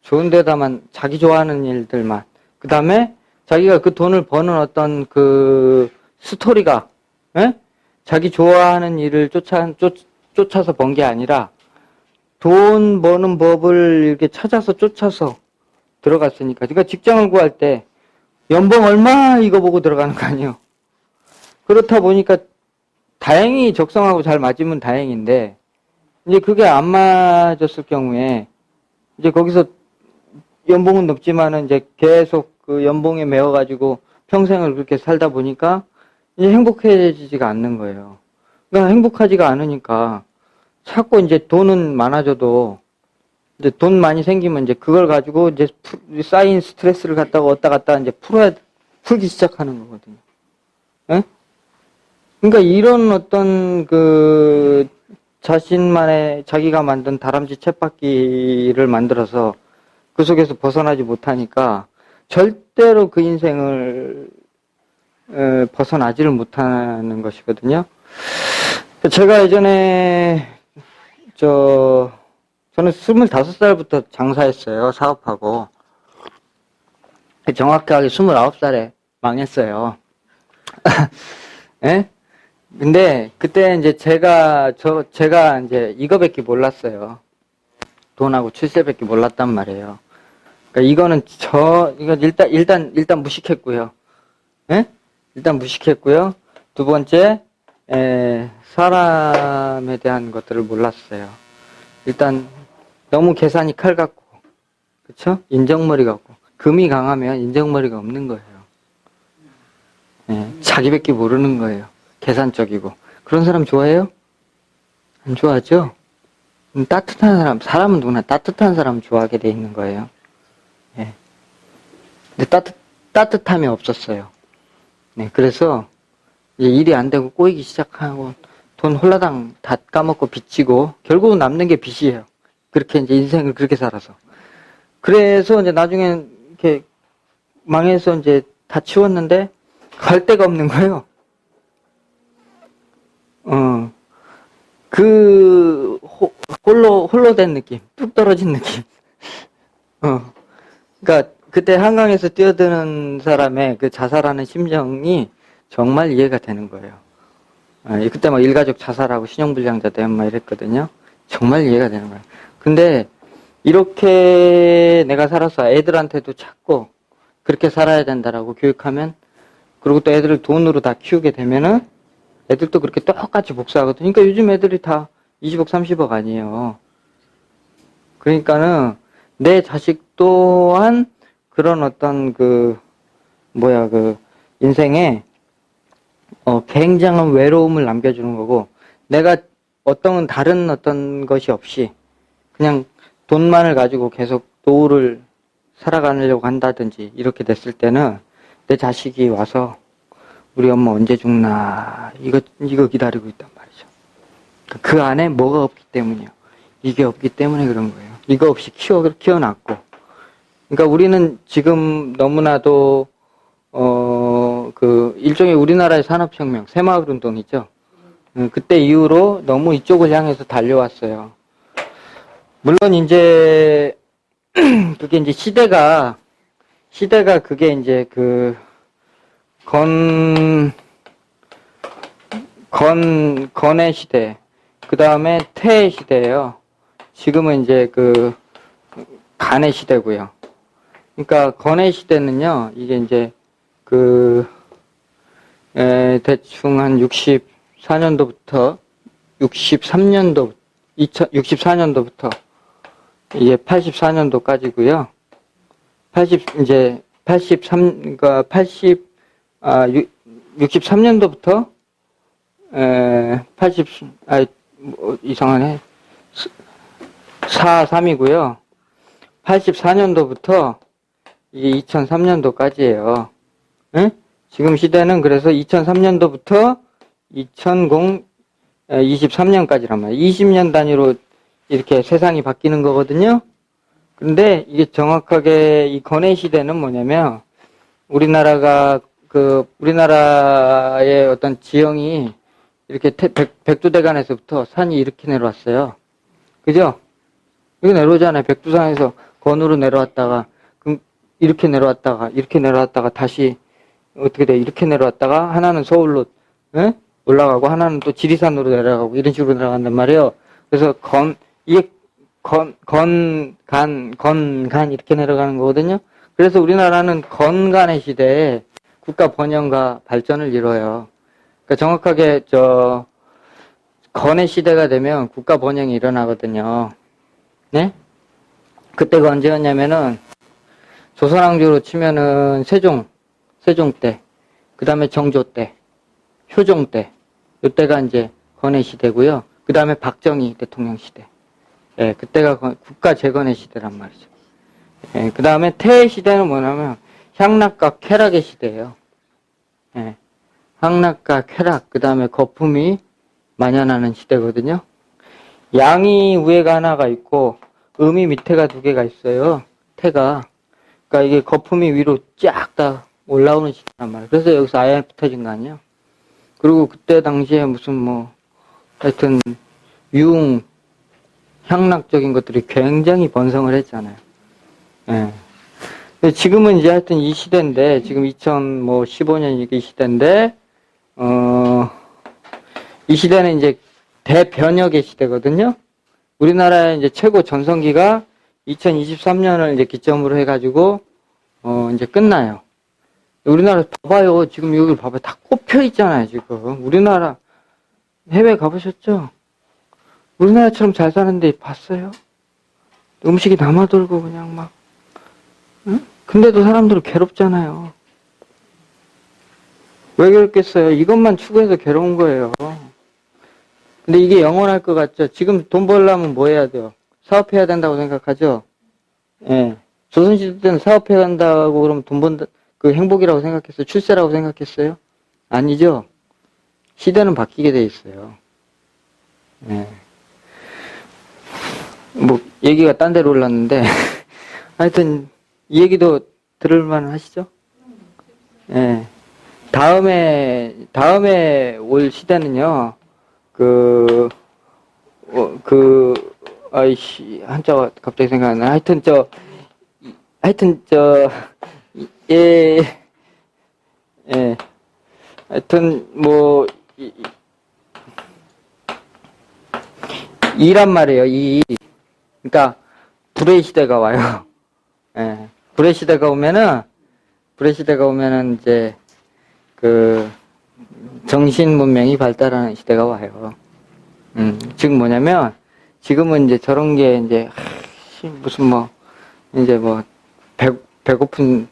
좋은 데다만, 자기 좋아하는 일들만, 그 다음에 자기가 그 돈을 버는 어떤 그 스토리가, 에? 자기 좋아하는 일을 쫓아서 번 게 아니라 돈 버는 법을 이렇게 찾아서 쫓아서 들어갔으니까. 그러니까 직장을 구할 때 연봉 얼마 이거 보고 들어가는 거 아니에요. 그렇다 보니까 다행히 적성하고 잘 맞으면 다행인데, 이제 그게 안 맞았을 경우에 이제 거기서 연봉은 높지만은 이제 계속 그 연봉에 매여가지고 평생을 그렇게 살다 보니까 이제 행복해지지가 않는 거예요. 그러니까 행복하지가 않으니까 자꾸 이제 돈은 많아져도 이제 돈 많이 생기면 이제 그걸 가지고 이제 쌓인 스트레스를 갖다가 왔다 갔다 이제 풀기 시작하는 거거든요. 예? 그러니까 이런 어떤 그 자신만의 자기가 만든 다람쥐 쳇바퀴를 만들어서 그 속에서 벗어나지 못하니까 절대로 그 인생을 벗어나지를 못하는 것이거든요. 제가 예전에 저는 25살부터 장사했어요. 사업하고. 정확하게 29살에 망했어요. 예? 근데 그때 이제 제가 이제 이거밖에 몰랐어요. 돈하고 출세밖에 몰랐단 말이에요. 그러니까 이거는 이거 일단 무식했고요. 예? 일단 무식했고요. 두 번째, 사람에 대한 것들을 몰랐어요. 일단 너무 계산이 칼 같고, 그쵸? 인정머리 같고, 금이 강하면 인정머리가 없는 거예요. 예, 자기밖에 모르는 거예요. 계산적이고. 그런 사람 좋아해요? 안 좋아하죠? 따뜻한 사람은 누구나 따뜻한 사람 좋아하게 돼 있는 거예요. 예. 근데 따뜻함이 없었어요. 네, 그래서 이제 일이 안 되고 꼬이기 시작하고 돈 홀라당 다 까먹고 빚지고 결국은 남는 게 빚이에요. 그렇게 이제 인생을 그렇게 살아서. 그래서 이제 나중에 이렇게 망해서 이제 다 치웠는데 갈 데가 없는 거예요. 홀로 된 느낌, 뚝 떨어진 느낌. 그러니까 그때 한강에서 뛰어드는 사람의 그 자살하는 심정이 정말 이해가 되는 거예요. 그때 막 일가족 자살하고 신용불량자 되면 막 이랬거든요. 정말 이해가 되는 거예요. 근데 이렇게 내가 살아서 애들한테도 찾고 그렇게 살아야 된다라고 교육하면, 그리고 또 애들을 돈으로 다 키우게 되면은 애들도 그렇게 똑같이 복수하거든요. 그러니까 요즘 애들이 다 20억, 30억 아니에요. 그러니까는 내 자식 또한 그런 어떤 인생에 굉장한 외로움을 남겨주는 거고, 내가 다른 어떤 것이 없이 그냥 돈만을 가지고 계속 노후를 살아가려고 한다든지 이렇게 됐을 때는 내 자식이 와서 우리 엄마 언제 죽나 이거 기다리고 있단 말이죠. 그 안에 뭐가 없기 때문이요. 이게 없기 때문에 그런 거예요. 이거 없이 키워놨고. 그러니까 우리는 지금 너무나도 일종의 우리나라의 산업혁명, 새마을운동이죠. 그때 이후로 너무 이쪽을 향해서 달려왔어요. 물론 이제 그게 이제 시대가 그게 이제 건의 시대, 그 다음에 태의 시대예요. 지금은 이제 간의 시대고요. 그러니까 건의 시대는요, 이게 이제 대충 한 64년도부터 64년도부터 이게 84년도까지고요. 63년도부터 이상하네. 43이고요. 84년도부터 이게 2003년도까지예요. 예? 지금 시대는 그래서 2003년도부터 2023년까지란 말이에요. 20년 단위로 이렇게 세상이 바뀌는 거거든요. 근데 이게 정확하게 이 건해 시대는 뭐냐면 우리나라의 어떤 지형이 이렇게 백두대간에서부터 산이 이렇게 내려왔어요. 그죠? 이거 내려오잖아요. 백두산에서 건으로 내려왔다가 그럼 이렇게 내려왔다가 다시 어떻게 돼? 이렇게 내려왔다가 하나는 서울로 올라가고 하나는 또 지리산으로 내려가고 이런 식으로 내려간단 말이에요. 그래서 이게 간 이렇게 내려가는 거거든요. 그래서 우리나라는 건간의 시대에 국가 번영과 발전을 이뤄요. 그러니까 정확하게 건의 시대가 되면 국가 번영이 일어나거든요. 네? 그때가 언제였냐면은 조선왕조로 치면은 세종 때, 그 다음에 정조 때, 효종 때, 이때가 이제 건의 시대고요. 그 다음에 박정희 대통령 시대. 예, 그때가 국가 재건의 시대란 말이죠. 예, 그 다음에 태의 시대는 뭐냐면 향락과 쾌락의 시대예요. 예, 향락과 쾌락, 그 다음에 거품이 만연하는 시대거든요. 양이 위에가 하나가 있고 음이 밑에가 두 개가 있어요. 태가. 그러니까 이게 거품이 위로 쫙 다 올라오는 시대란 말이에요. 그래서 여기서 아연이 붙어진 거 아니에요? 그리고 그때 당시에 무슨 하여튼 향락적인 것들이 굉장히 번성을 했잖아요. 예. 지금은 이제 하여튼 이 시대인데, 지금 2015년 이게 시대인데, 이 시대는 이제 대변혁의 시대거든요. 우리나라의 이제 최고 전성기가 2023년을 이제 기점으로 해가지고, 이제 끝나요. 우리나라 봐봐요. 지금 여기 봐봐요. 다 꼽혀 있잖아요, 지금. 우리나라, 해외 가보셨죠? 우리나라처럼 잘 사는데 봤어요? 음식이 남아돌고 그냥 막, 응? 근데도 사람들은 괴롭잖아요. 왜 괴롭겠어요? 이것만 추구해서 괴로운 거예요. 근데 이게 영원할 것 같죠? 지금 돈 벌려면 뭐 해야 돼요? 사업해야 된다고 생각하죠? 예. 조선시대 때는 사업해야 한다고 그러면 돈 번다, 그 행복이라고 생각했어요? 출세라고 생각했어요? 아니죠? 시대는 바뀌게 돼 있어요. 예. 얘기가 딴 데로 올랐는데, 하여튼, 이 얘기도 들을만 하시죠? 예. 다음에 올 시대는요, 한자가 갑자기 생각 안 나. 이란 말이에요, 그러니까, 불의 시대가 와요. 예. 불의 시대가 오면은, 이제, 정신 문명이 발달하는 시대가 와요. 지금 뭐냐면, 지금은 이제 저런 게 이제, 배고픈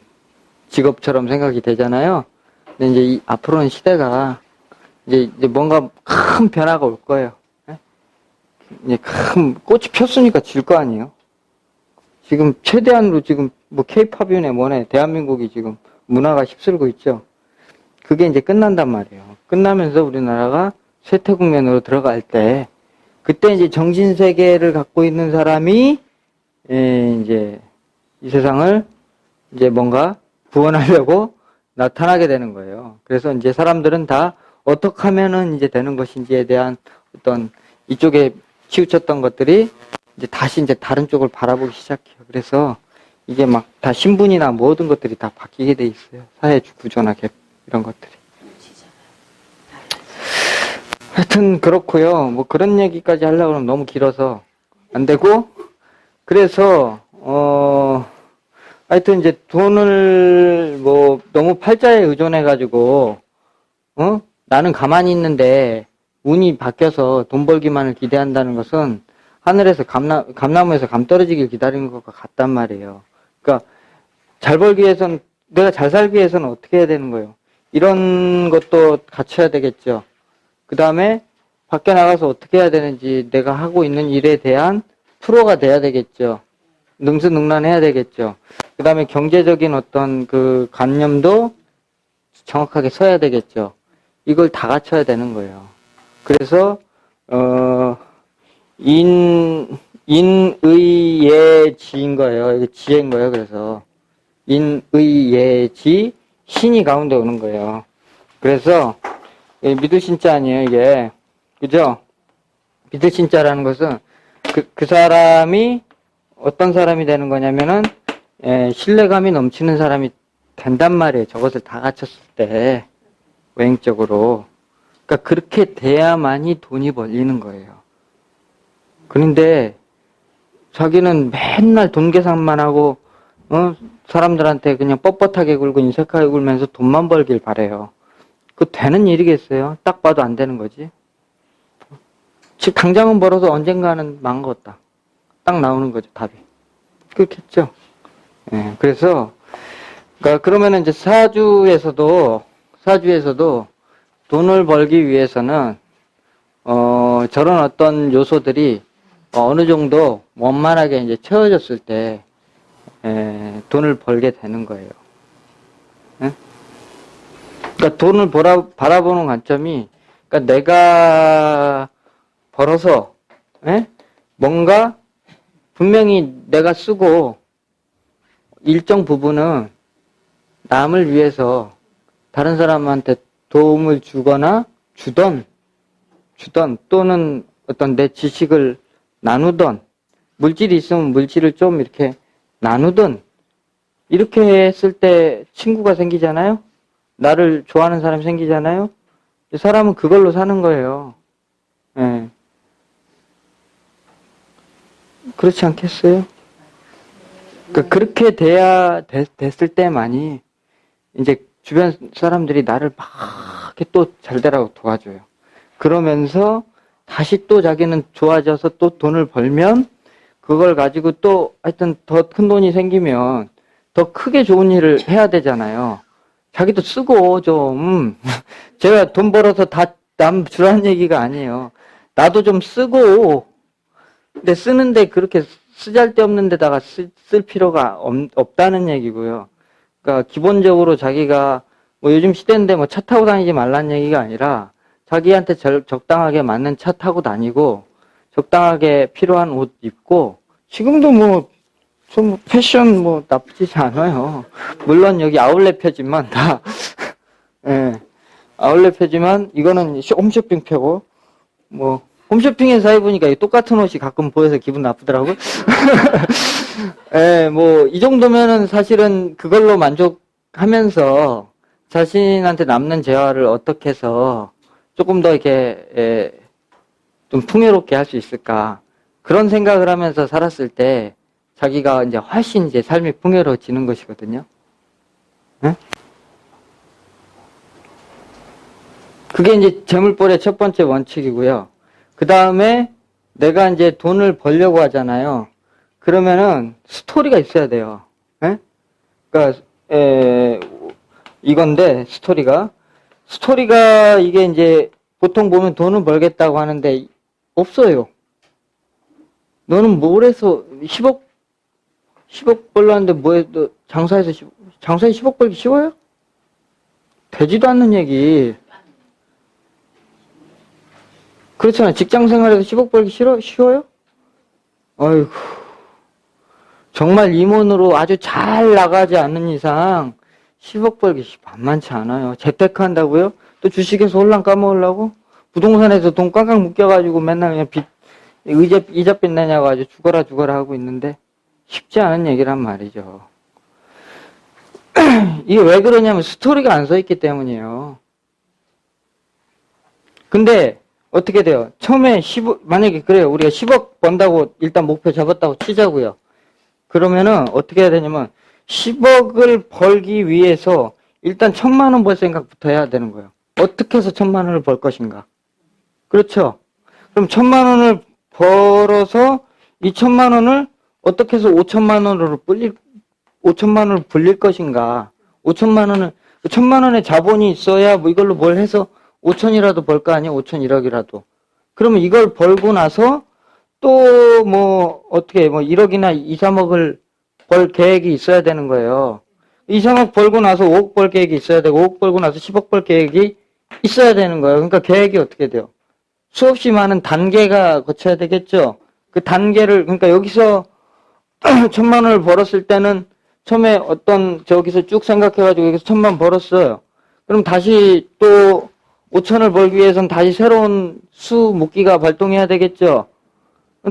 직업처럼 생각이 되잖아요. 근데 이제 앞으로는 시대가, 이제 뭔가 큰 변화가 올 거예요. 이제 큰 꽃이 폈으니까 질 거 아니에요. 지금 최대한으로 지금 케이팝이네 뭐네 대한민국이 지금 문화가 휩쓸고 있죠. 그게 이제 끝난단 말이에요. 끝나면서 우리나라가 쇠퇴국면으로 들어갈 때 그때 이제 정신세계를 갖고 있는 사람이 이제 이 세상을 이제 뭔가 구원하려고 나타나게 되는 거예요. 그래서 이제 사람들은 다 어떻게 하면은 이제 되는 것인지에 대한 어떤 이쪽에 치우쳤던 것들이 이제 다시 이제 다른 쪽을 바라보기 시작해요. 그래서 이게 막 다 신분이나 모든 것들이 다 바뀌게 돼 있어요. 사회 구조나 이런 것들이. 하여튼 그렇고요. 그런 얘기까지 하려고 하면 너무 길어서 안 되고, 그래서 하여튼 이제 돈을 너무 팔자에 의존해가지고 나는 가만히 있는데 운이 바뀌어서 돈 벌기만을 기대한다는 것은 하늘에서 감나무에서 감 떨어지길 기다리는 것과 같단 말이에요. 그러니까 잘 벌기 위해서는, 내가 잘 살기 위해서는 어떻게 해야 되는 거예요? 이런 것도 갖춰야 되겠죠. 그 다음에 밖에 나가서 어떻게 해야 되는지 내가 하고 있는 일에 대한 프로가 돼야 되겠죠. 능수능란해야 되겠죠. 그 다음에 경제적인 어떤 그 관념도 정확하게 서야 되겠죠. 이걸 다 갖춰야 되는 거예요. 그래서 인의예지인 거예요. 이게 지혜인 거예요. 그래서 인의예지 신이 가운데 오는 거예요. 그래서 믿으신자 아니에요, 이게. 그죠? 믿으신자라는 것은 그 사람이 어떤 사람이 되는 거냐면은 신뢰감이 넘치는 사람이 된단 말이에요. 저것을 다 갖췄을 때 외행적으로. 그러니까 그렇게 돼야만이 돈이 벌리는 거예요. 그런데 자기는 맨날 돈 계산만 하고 사람들한테 그냥 뻣뻣하게 굴고 인색하게 굴면서 돈만 벌길 바래요. 그거 되는 일이겠어요? 딱 봐도 안 되는 거지. 즉 당장은 벌어서 언젠가는 망했다. 딱 나오는 거죠, 답이. 그렇겠죠. 예, 그래서 그러면은 이제 사주에서도 돈을 벌기 위해서는 저런 어떤 요소들이 어느 정도 원만하게 이제 채워졌을 때 돈을 벌게 되는 거예요. 예? 그러니까 돈을 바라보는 관점이, 그러니까 내가 벌어서 뭔가 분명히 내가 쓰고 일정 부분은 남을 위해서 다른 사람한테 도움을 주거나 주던 또는 어떤 내 지식을 나누던, 물질이 있으면 물질을 좀 이렇게 나누던, 이렇게 했을 때 친구가 생기잖아요. 나를 좋아하는 사람이 생기잖아요. 이 사람은 그걸로 사는 거예요. 예. 그렇지 않겠어요? 그러니까 그렇게 됐을 때만이 이제 주변 사람들이 나를 막 이렇게 또 잘되라고 도와줘요. 그러면서 다시 또 자기는 좋아져서 또 돈을 벌면 그걸 가지고 또 하여튼 더 큰 돈이 생기면 더 크게 좋은 일을 해야 되잖아요. 자기도 쓰고 좀 제가 돈 벌어서 다 남 주라는 얘기가 아니에요. 나도 좀 쓰고, 근데 쓰는데 그렇게 쓰잘데없는 데다가 쓸 필요가 없다는 얘기고요. 그러니까 기본적으로 자기가 뭐 요즘 시대인데 뭐 차 타고 다니지 말라는 얘기가 아니라 자기한테 적당하게 맞는 차 타고 다니고 적당하게 필요한 옷 입고, 지금도 뭐 좀 패션 뭐 나쁘지 않아요. 물론 여기 아울렛 표지만 다 예. 아울렛 표지만 이거는 홈쇼핑 표고, 뭐 홈쇼핑에서 해보니까 똑같은 옷이 가끔 보여서 기분 나쁘더라고요. 예, 뭐 이 정도면은 사실은 그걸로 만족하면서 자신한테 남는 재화를 어떻게 해서 조금 더 이렇게 좀 풍요롭게 할 수 있을까, 그런 생각을 하면서 살았을 때 자기가 이제 훨씬 이제 삶이 풍요로워지는 것이거든요. 예? 그게 이제 재물벌의 첫 번째 원칙이고요. 그 다음에 내가 이제 돈을 벌려고 하잖아요. 그러면은 스토리가 있어야 돼요. 예? 그러니까 이건데 스토리가 이게 이제 보통 보면 돈을 벌겠다고 하는데 없어요. 너는 뭘 해서 10억 벌려는데 뭐해, 너 장사해서 10억 벌기 쉬워요? 되지도 않는 얘기. 그렇잖아요. 직장 생활에서 10억 벌기 쉬워요? 아이고. 정말 임원으로 아주 잘 나가지 않는 이상 10억 벌기 만만치 않아요. 재테크한다고요? 또 주식에서 홀랑 까먹으려고? 부동산에서 돈 꽉꽉 묶여가지고 맨날 그냥 이자빚 내냐고 아주 죽어라 하고 있는데 쉽지 않은 얘기란 말이죠. 이게 왜 그러냐면 스토리가 안 서 있기 때문이에요. 근데 어떻게 돼요? 처음에 만약에 그래요. 우리가 10억 번다고 일단 목표 잡았다고 치자고요. 그러면은 어떻게 해야 되냐면 10억을 벌기 위해서 일단 1,000만 원 벌 생각부터 해야 되는 거예요. 어떻게 해서 1,000만 원을 벌 것인가? 그렇죠? 그럼 1,000만 원을 벌어서 이 1,000만 원을 어떻게 해서 5,000만 원으로 5,000만 원을 불릴 것인가? 5,000만 원을 천만 원의 자본이 있어야 뭐 이걸로 뭘 해서 5천이라도 벌 거 아니야? 5천 1억이라도. 그러면 이걸 벌고 나서 또 뭐 어떻게 뭐 1억이나 2, 3억을 벌 계획이 있어야 되는 거예요. 2, 3억 벌고 나서 5억 벌 계획이 있어야 되고 5억 벌고 나서 10억 벌 계획이 있어야 되는 거예요. 그러니까 계획이 어떻게 돼요? 수없이 많은 단계가 거쳐야 되겠죠. 그 단계를 그러니까 여기서 천만 원을 벌었을 때는 처음에 어떤 저기서 쭉 생각해가지고 여기서 천만 벌었어요. 그럼 다시 또 5천을 벌기 위해서는 다시 새로운 수 목기가 발동해야 되겠죠.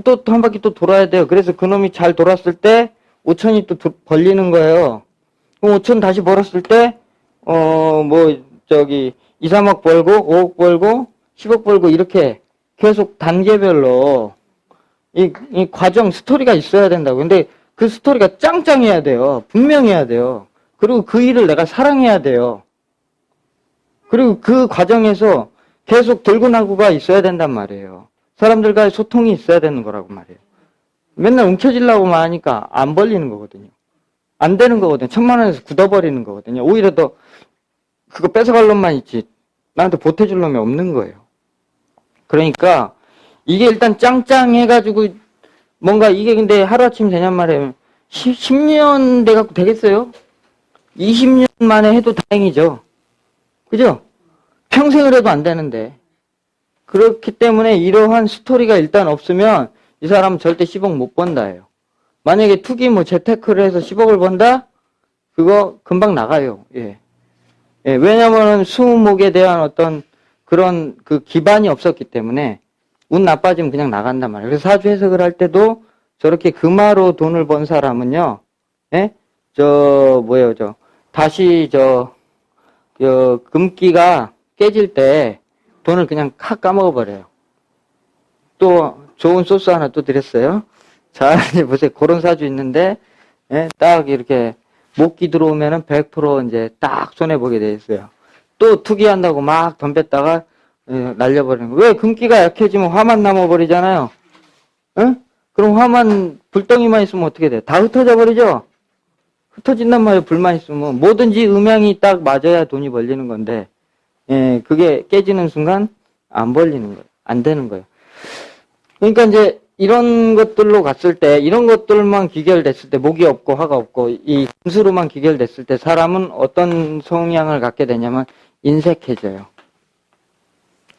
또 한 바퀴 또 돌아야 돼요. 그래서 그놈이 잘 돌았을 때 5천이 또 벌리는 거예요. 그럼 5천 다시 벌었을 때 2, 3억 벌고 5억 벌고 10억 벌고 이렇게 계속 단계별로 이 과정 스토리가 있어야 된다고. 근데 그 스토리가 짱짱해야 돼요. 분명해야 돼요. 그리고 그 일을 내가 사랑해야 돼요. 그리고 그 과정에서 계속 들고 나고가 있어야 된단 말이에요. 사람들과의 소통이 있어야 되는 거라고 말이에요. 맨날 움켜쥐려고만 하니까 안 벌리는 거거든요. 안 되는 거거든요. 천만 원에서 굳어버리는 거거든요. 오히려 더 그거 뺏어갈 놈만 있지 나한테 보태줄 놈이 없는 거예요. 그러니까 이게 일단 짱짱해가지고 뭔가 이게 근데 하루아침 되냔 말이에요. 10년 돼갖고 되겠어요? 20년 만에 해도 다행이죠. 그죠? 평생을 해도 안 되는데. 그렇기 때문에 이러한 스토리가 일단 없으면 이 사람은 절대 10억 못 번다예요. 만약에 투기 뭐 재테크를 해서 10억을 번다? 그거 금방 나가요. 예. 예, 왜냐면은 수목에 대한 어떤 그런 그 기반이 없었기 때문에 운 나빠지면 그냥 나간단 말이에요. 그래서 사주 해석을 할 때도 저렇게 금화로 돈을 번 사람은요, 예? 다시 금기가 깨질 때 돈을 그냥 칵 까먹어버려요. 또 좋은 소스 하나 또 드렸어요. 자, 이제 보세요. 그런 사주 있는데, 예? 딱 이렇게 목기 들어오면은 100% 이제 딱 손해보게 돼 있어요. 또 투기한다고 막 덤볐다가 날려버리는 거. 왜? 금기가 약해지면 화만 남아버리잖아요. 응? 그럼 화만, 불덩이만 있으면 어떻게 돼? 다 흩어져 버리죠? 흩어진단 말이에요. 불만 있으면. 뭐든지 음양이 딱 맞아야 돈이 벌리는 건데, 예, 그게 깨지는 순간 안 벌리는 거예요. 안 되는 거예요. 그러니까 이제 이런 것들로 갔을 때, 이런 것들만 귀결됐을 때, 목이 없고 화가 없고, 이 금수로만 귀결됐을 때 사람은 어떤 성향을 갖게 되냐면 인색해져요.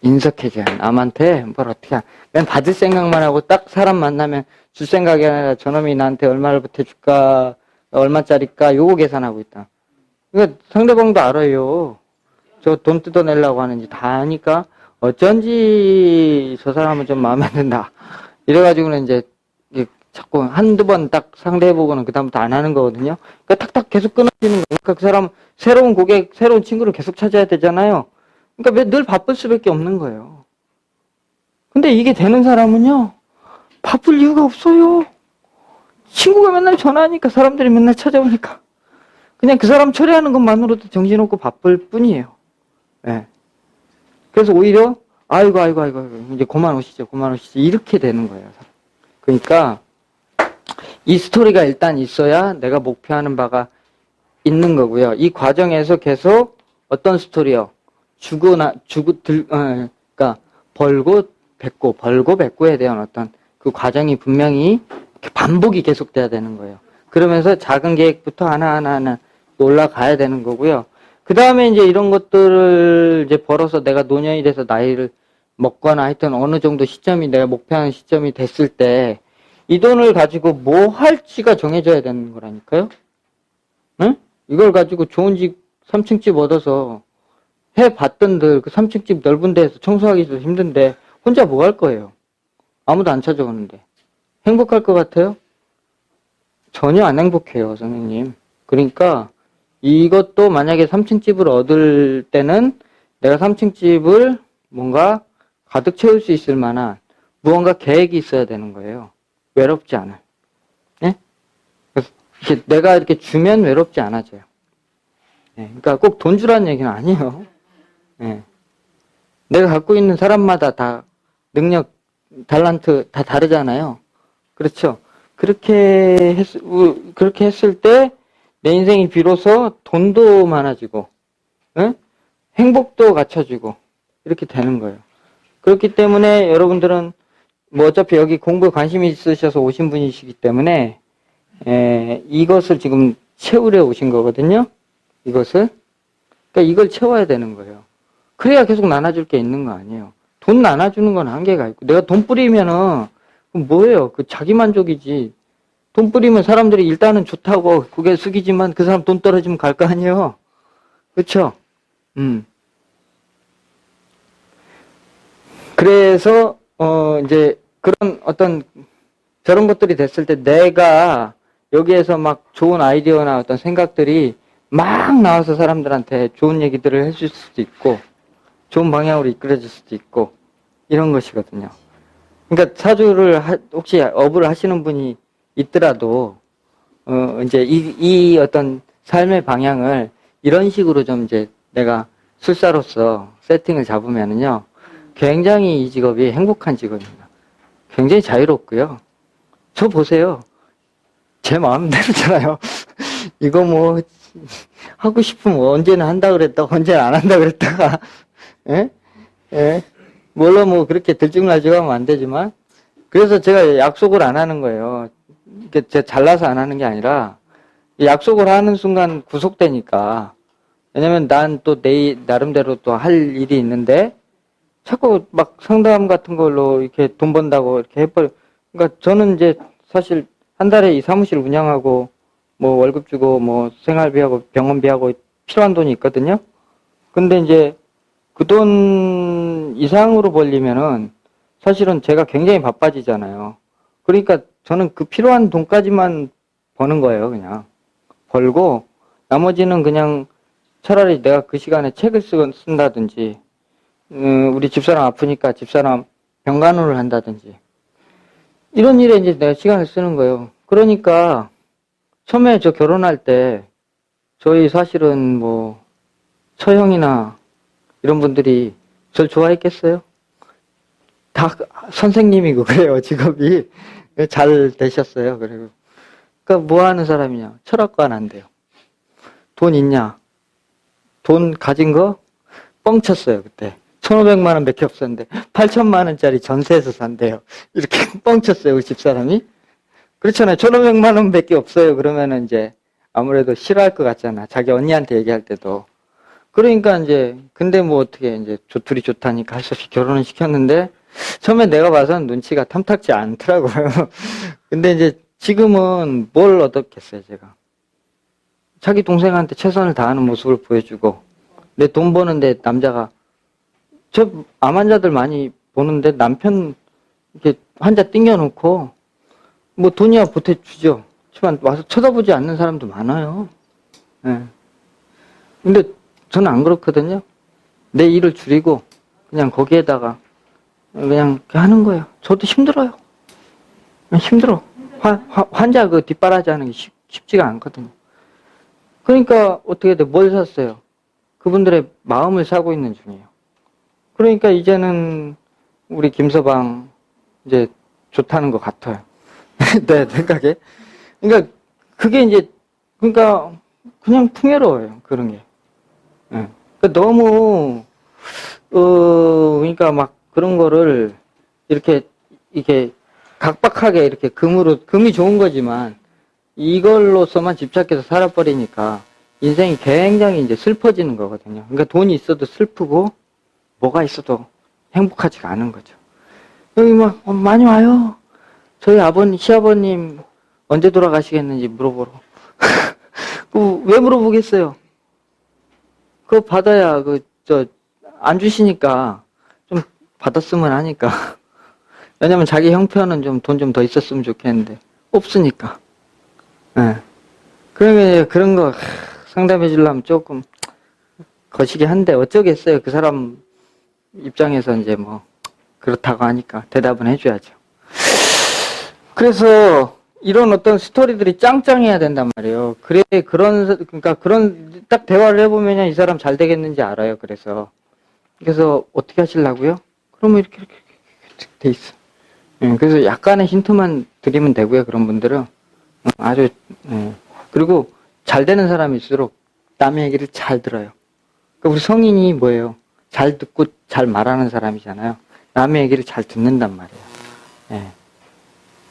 인색해져요. 남한테 뭘 어떻게, 그냥 받을 생각만 하고 딱 사람 만나면 줄 생각이 아니라 저놈이 나한테 얼마를 보태줄까, 얼마짜리까, 요거 계산하고 있다. 그러니까 상대방도 알아요. 저 돈 뜯어내려고 하는지 다 아니까 어쩐지 저 사람은 좀 마음에 든다. 이래가지고는 이제 자꾸 한두 번 딱 상대해보고는 그다음부터 안 하는 거거든요. 그러니까 탁탁 계속 끊어지는 거니까 그 사람 새로운 고객, 새로운 친구를 계속 찾아야 되잖아요. 그러니까 늘 바쁠 수밖에 없는 거예요. 근데 이게 되는 사람은요, 바쁠 이유가 없어요. 친구가 맨날 전화하니까 사람들이 맨날 찾아오니까 그냥 그 사람 처리하는 것만으로도 정신없고 바쁠 뿐이에요. 예. 그래서 오히려 아이고 이제 그만 오시죠 이렇게 되는 거예요. 그러니까 이 스토리가 일단 있어야 내가 목표하는 바가 있는 거고요. 이 과정에서 계속 어떤 스토리요? 그러니까 벌고 뱉고에 대한 어떤 그 과정이 분명히 반복이 계속돼야 되는 거예요. 그러면서 작은 계획부터 하나 올라가야 되는 거고요. 그 다음에 이제 이런 것들을 이제 벌어서 내가 노년이 돼서 나이를 먹거나 하여튼 어느 정도 시점이 내가 목표하는 시점이 됐을 때 이 돈을 가지고 뭐 할지가 정해져야 되는 거라니까요. 응? 이걸 가지고 좋은 집, 3층 집 얻어서 해봤던들 그 3층 집 넓은 데에서 청소하기도 힘든데 혼자 뭐 할 거예요? 아무도 안 찾아오는데. 행복할 것 같아요? 전혀 안 행복해요, 선생님. 그러니까 이것도 만약에 3층 집을 얻을 때는 내가 3층 집을 뭔가 가득 채울 수 있을 만한 무언가 계획이 있어야 되는 거예요. 외롭지 않아. 예? 그래서 이렇게 내가 이렇게 주면 외롭지 않아져요. 예, 그러니까 꼭 돈 주라는 얘기는 아니에요. 예. 내가 갖고 있는 사람마다 다 능력, 달란트 다 다르잖아요. 그렇죠? 그렇게 했을 때 내 인생이 비로소 돈도 많아지고, 예? 행복도 갖춰주고 이렇게 되는 거예요. 그렇기 때문에 여러분들은 뭐 어차피 여기 공부에 관심이 있으셔서 오신 분이시기 때문에 이것을 지금 채우려 오신 거거든요. 이것을. 그러니까 이걸 채워야 되는 거예요. 그래야 계속 나눠줄 게 있는 거 아니에요. 돈 나눠주는 건 한계가 있고 내가 돈 뿌리면은 그럼 뭐예요? 그 자기 만족이지. 돈 뿌리면 사람들이 일단은 좋다고 고개 숙이지만 그 사람 돈 떨어지면 갈 거 아니에요. 그렇죠? 그래서 이제 그런 어떤 저런 것들이 됐을 때 내가 여기에서 막 좋은 아이디어나 어떤 생각들이 막 나와서 사람들한테 좋은 얘기들을 해줄 수도 있고 좋은 방향으로 이끌어질 수도 있고 이런 것이거든요. 그러니까 사주를 혹시 업을 하시는 분이 있더라도 이제 이 어떤 삶의 방향을 이런 식으로 좀 이제 내가 술사로서 세팅을 잡으면은요 굉장히 이 직업이 행복한 직업입니다. 굉장히 자유롭고요. 저 보세요. 제 마음대로잖아요. 이거 뭐 하고 싶으면 언제는 한다 그랬다가 언제는 안 한다 그랬다가 예? 예? 물론 뭐 그렇게 들쭉날쭉 하면 안 되지만 그래서 제가 약속을 안 하는 거예요. 이게 제가 잘나서 안 하는 게 아니라 약속을 하는 순간 구속되니까 왜냐면 난 또 내 나름대로 또 할 일이 있는데 자꾸 막 상담 같은 걸로 이렇게 돈 번다고 이렇게 해버려. 그러니까 저는 이제 사실 한 달에 이 사무실 운영하고 뭐 월급 주고 뭐 생활비하고 병원비하고 필요한 돈이 있거든요. 근데 이제 그 돈 이상으로 벌리면은 사실은 제가 굉장히 바빠지잖아요. 그러니까 저는 그 필요한 돈까지만 버는 거예요, 그냥. 벌고 나머지는 그냥 차라리 내가 그 시간에 책을 쓴다든지 우리 집사람 아프니까 집사람 병간호를 한다든지 이런 일에 이제 내가 시간을 쓰는 거예요. 그러니까 처음에 저 결혼할 때 저희 사실은 뭐 처형이나 이런 분들이 저를 좋아했겠어요? 다 선생님이고 그래요. 직업이 잘 되셨어요. 그리고 그러니까 뭐 하는 사람이냐? 철학관 안 돼요. 돈 있냐? 돈 가진 거 뻥쳤어요. 그때 1,500만 원 밖에 없었는데 8천만 원짜리 전세에서 산대요. 이렇게 뻥쳤어요. 우리 집사람이. 그렇잖아요. 1,500만 원 밖에 없어요. 그러면은 이제 아무래도 싫어할 것 같잖아. 자기 언니한테 얘기할 때도. 그러니까 이제 근데 뭐 어떻게 이제 둘이 좋다니까 할 수 없이 결혼을 시켰는데 처음에 내가 봐서는 눈치가 탐탁지 않더라고요. 근데 이제 지금은 뭘 얻었겠어요, 제가. 자기 동생한테 최선을 다하는 모습을 보여주고 내 돈 버는데 남자가 저 암 환자들 많이 보는데 남편 이렇게 환자 띵겨놓고 뭐 돈이야 보태주죠. 하지만 와서 쳐다보지 않는 사람도 많아요. 예. 근데 저는 안 그렇거든요. 내 일을 줄이고 그냥 거기에다가 그냥 하는 거예요. 저도 힘들어요. 힘들어. 환자 그 뒷바라지 하는 게 쉽지가 않거든요. 그러니까 어떻게 돼? 뭘 샀어요? 그분들의 마음을 사고 있는 중이에요. 그러니까 이제는 우리 김서방 이제 좋다는 것 같아요. 내 생각에. 그러니까 그게 이제 그러니까 그냥 풍요로워요. 그런 게. 예. 그러니까 너무 그러니까 막 그런 거를 이렇게 각박하게 이렇게 금이 좋은 거지만 이걸로서만 집착해서 살아버리니까 인생이 굉장히 이제 슬퍼지는 거거든요. 그러니까 돈이 있어도 슬프고 뭐가 있어도 행복하지가 않은 거죠. 여기 막 많이 와요. 저희 시아버님 언제 돌아가시겠는지 물어보러. 왜 물어보겠어요? 그거 받아야 안 주시니까 좀 받았으면 하니까. 왜냐면 자기 형편은 좀 돈 좀 더 있었으면 좋겠는데 없으니까. 예. 그러면 그런 거 상담해 주려면 조금 거시기 한데 어쩌겠어요. 그 사람 입장에서 이제 뭐 그렇다고 하니까 대답은 해줘야죠. 그래서 이런 어떤 스토리들이 짱짱해야 된단 말이에요. 그러니까 그런 딱 대화를 해보면 이 사람 잘 되겠는지 알아요. 그래서 어떻게 하시려고요? 그러면 이렇게 돼 있어. 그래서 약간의 힌트만 드리면 되고요. 그런 분들은 아주 그리고 잘 되는 사람일수록 남의 얘기를 잘 들어요. 그러니까 우리 성인이 뭐예요? 잘 듣고 잘 말하는 사람이잖아요. 남의 얘기를 잘 듣는단 말이에요. 예.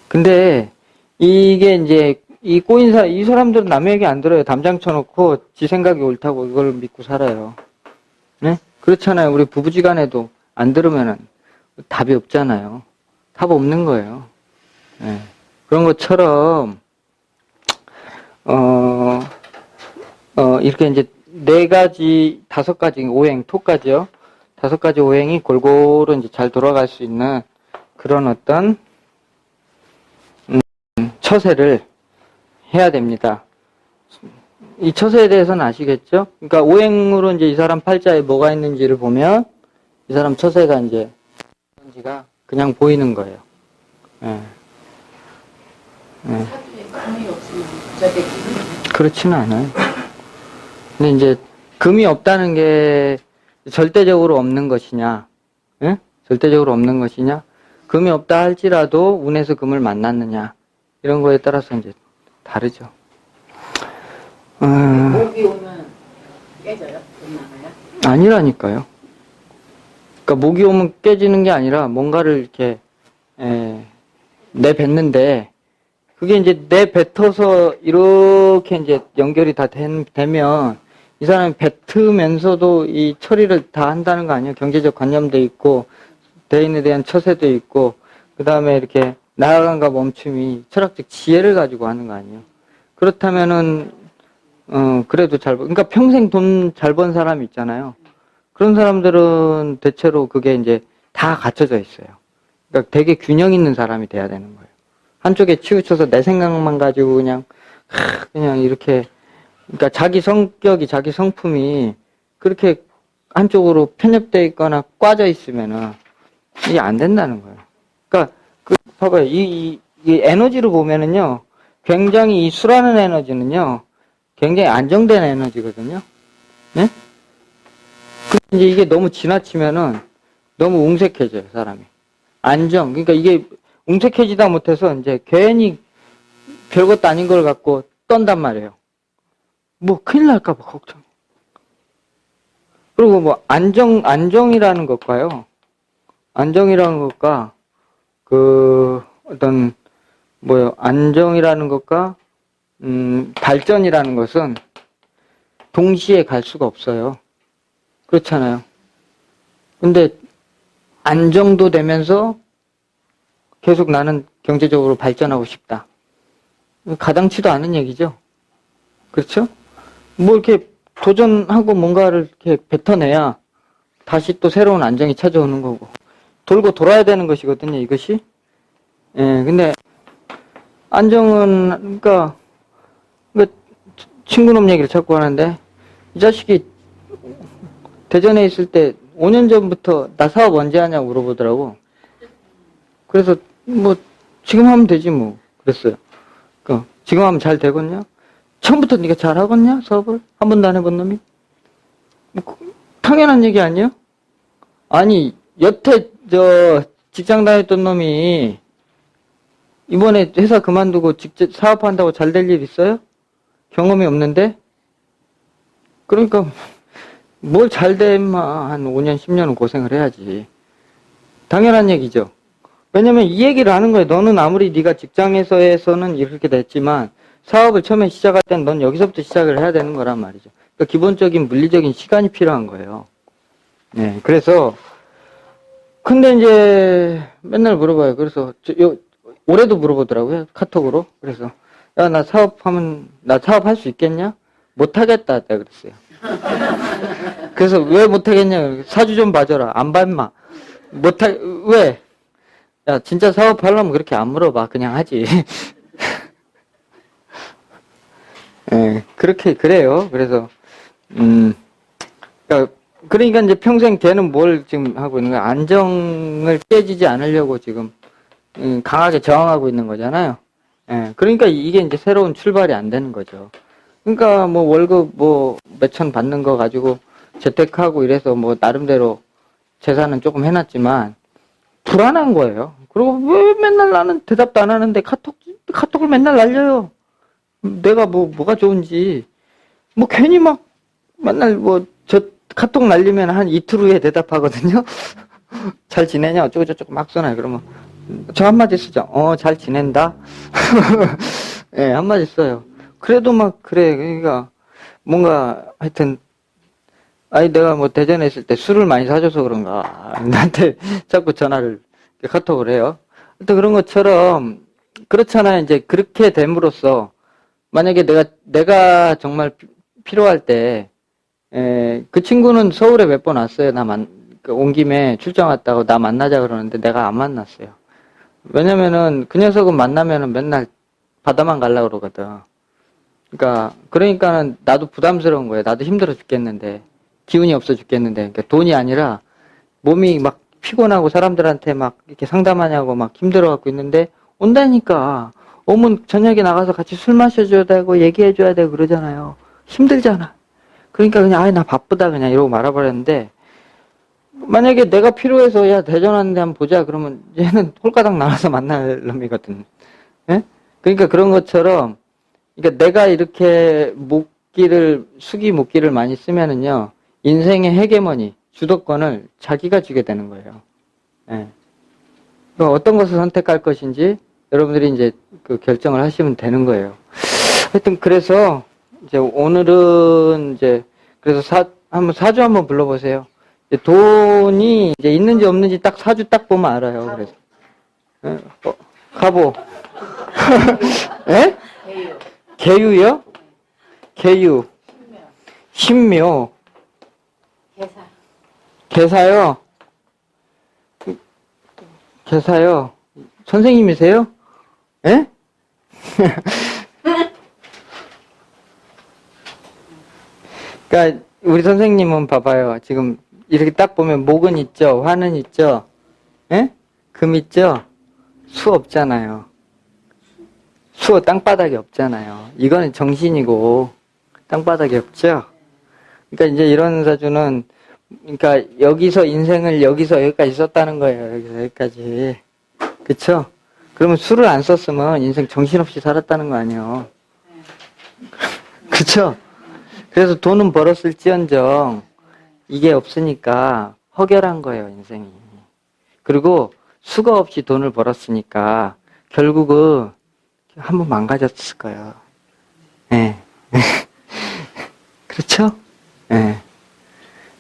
근데 이게 이제 이 이 사람들은 남의 얘기 안 들어요. 담장 쳐놓고 지 생각이 옳다고 이걸 믿고 살아요. 네? 그렇잖아요. 우리 부부지간에도 안 들으면은 답이 없잖아요. 답 없는 거예요. 예. 그런 것처럼 이렇게 이제 4가지, 5가지 오행, 토까지요. 5가지 오행이 골고루 이제 잘 돌아갈 수 있는 그런 어떤 처세를 해야 됩니다. 이 처세에 대해서는 아시겠죠? 그러니까 오행으로 이제 이 사람 팔자에 뭐가 있는지를 보면 이 사람 처세가 이제 뭔지가 그냥 보이는 거예요. 예. 예. 사주에 금이 없으면 부자되기 그렇지는 않아요. 근데 이제 금이 없다는 게 절대적으로 없는 것이냐, 예? 절대적으로 없는 것이냐, 금이 없다 할지라도 운에서 금을 만났느냐, 이런 거에 따라서 이제 다르죠. 목이 오면 깨져요? 돈 나가요? 아니라니까요. 그러니까 목이 오면 깨지는 게 아니라 뭔가를 이렇게 내뱉는데 그게 이제 내뱉어서 이렇게 이제 연결이 다 되면 이 사람이 뱉으면서도 이 처리를 다 한다는 거 아니에요? 경제적 관념도 있고 대인에 대한 처세도 있고 그 다음에 이렇게 나아간과 멈춤이 철학적 지혜를 가지고 하는 거 아니에요? 그렇다면은 그래도 그러니까 평생 돈 잘 번 사람 있잖아요. 그런 사람들은 대체로 그게 이제 다 갖춰져 있어요. 그러니까 되게 균형 있는 사람이 돼야 되는 거예요. 한쪽에 치우쳐서 내 생각만 가지고 그냥 이렇게, 그러니까 자기 성격이, 자기 성품이 그렇게 한쪽으로 편협되어 있거나 꽈져 있으면은 이게 안 된다는 거예요. 그러니까, 봐봐요. 이 에너지로 보면은요, 굉장히 이 수라는 에너지는요, 굉장히 안정된 에너지거든요. 네? 근데 이제 이게 너무 지나치면은 너무 웅색해져요, 사람이. 안정. 그러니까 이게 웅색해지다 못해서 이제 괜히 별것도 아닌 걸 갖고 떤단 말이에요. 뭐 큰일 날까봐 걱정. 그리고 뭐 안정이라는 것과요. 안정이라는 것과 어떤 안정이라는 것과 발전이라는 것은 동시에 갈 수가 없어요. 그렇잖아요. 근데 안정도 되면서 계속 나는 경제적으로 발전하고 싶다. 가당치도 않은 얘기죠. 그렇죠? 뭐 이렇게 도전하고 뭔가를 이렇게 뱉어내야 다시 또 새로운 안정이 찾아오는 거고. 돌고 돌아야 되는 것이거든요, 이것이. 예, 근데 안정은, 그러니까 친구놈 얘기를 자꾸 하는데 이 자식이 대전에 있을 때 5년 전부터 나 사업 언제 하냐고 물어보더라고. 그래서 뭐 지금 하면 되지 뭐 그랬어요. 그러니까 지금 하면 잘 되겠냐? 처음부터 네가 잘 하겠냐? 사업을 한 번도 안 해본 놈이? 뭐, 당연한 얘기 아니에요? 아니 여태 직장 다녔던 놈이 이번에 회사 그만두고 직접 사업한다고 잘 될 일 있어요? 경험이 없는데? 그러니까 뭘 잘 돼 임마. 한 5년 10년은 고생을 해야지. 당연한 얘기죠. 왜냐면 이 얘기를 하는 거예요. 너는 아무리 네가 직장에서는 이렇게 됐지만 사업을 처음에 시작할 땐 넌 여기서부터 시작을 해야 되는 거란 말이죠. 그러니까 기본적인 물리적인 시간이 필요한 거예요. 네, 그래서 근데 이제 맨날 물어봐요. 그래서 올해도 물어보더라고요. 카톡으로. 그래서 야, 나 사업할 수 있겠냐? 못하겠다. 내가 그랬어요. 그래서 왜 못하겠냐? 사주 좀 봐줘라. 안 봐, 임마. 왜? 야, 진짜 사업하려면 그렇게 안 물어봐. 그냥 하지. 예, 그래요. 그래서, 그러니까 이제 평생 걔는 뭘 지금 하고 있는 거야? 안정을 깨지지 않으려고 지금, 강하게 저항하고 있는 거잖아요. 예, 그러니까 이게 이제 새로운 출발이 안 되는 거죠. 그러니까 뭐 월급 뭐 몇천 받는 거 가지고 재테크하고 이래서 뭐 나름대로 재산은 조금 해놨지만 불안한 거예요. 그리고 왜 맨날 나는 대답도 안 하는데 카톡을 맨날 날려요. 내가 뭐가 좋은지. 뭐 괜히 막 맨날 저 카톡 날리면 한 이틀 후에 대답하거든요. 잘 지내냐? 어쩌고저쩌고 막 써놔요. 그러면 저 한마디 쓰죠. 잘 지낸다. 예, 한마디 써요. 그래도 막 그래. 그러니까 뭔가 하여튼 아니 내가 뭐 대전에 있을 때 술을 많이 사줘서 그런가 나한테 자꾸 전화를 카톡을 해요. 하여튼 그런 것처럼 그렇잖아요. 이제 그렇게 됨으로써 만약에 내가 정말 필요할 때 그 친구는 서울에 몇 번 왔어요. 온 김에 출장 왔다고 나 만나자 그러는데 내가 안 만났어요. 왜냐면은 그 녀석은 만나면은 맨날 바다만 가려고 그러거든. 그러니까는 나도 부담스러운 거예요. 나도 힘들어 죽겠는데, 기운이 없어 죽겠는데, 그러니까 돈이 아니라 몸이 막 피곤하고 사람들한테 막 이렇게 상담하냐고 막 힘들어갖고 있는데, 온다니까. 오면 저녁에 나가서 같이 술 마셔줘야 되고, 얘기해줘야 되고 그러잖아요. 힘들잖아. 그러니까 그냥, 나 바쁘다 그냥 이러고 말아버렸는데, 만약에 내가 필요해서, 야, 대전 왔는데 한번 보자. 그러면 얘는 홀가닥 나와서 만날 놈이거든. 예? 그러니까 그런 것처럼, 그러니까 내가 이렇게 수기 목기를 많이 쓰면은요, 인생의 헤게머니, 주도권을 자기가 쥐게 되는 거예요. 예. 그러니까 어떤 것을 선택할 것인지 여러분들이 이제 그 결정을 하시면 되는 거예요. 하여튼 그래서 이제 오늘은 이제 그래서 사주 한번 불러보세요. 돈이 이제 있는지 없는지 딱 사주 딱 보면 알아요. 그래서 가보. 예? 개유요? 개유. 신묘. 개사요? 개사요? 선생님이세요? 예? 그러니까 우리 선생님은 봐봐요. 지금 이렇게 딱 보면 목은 있죠? 화는 있죠? 예? 금 있죠? 수 없잖아요. 수 땅바닥이 없잖아요. 이거는 정신이고 땅바닥이 없죠? 그러니까 이제 이런 사주는 그러니까 여기서 인생을 여기서 여기까지 썼다는 거예요. 여기서 여기까지. 그쵸? 그러면 수를 안 썼으면 인생 정신없이 살았다는 거 아니에요. 그쵸? 그래서 돈은 벌었을지언정 이게 없으니까 허결한 거예요, 인생이. 그리고 수가 없이 돈을 벌었으니까 결국은 한번 망가졌을 거예요. 예. 그렇죠? 예.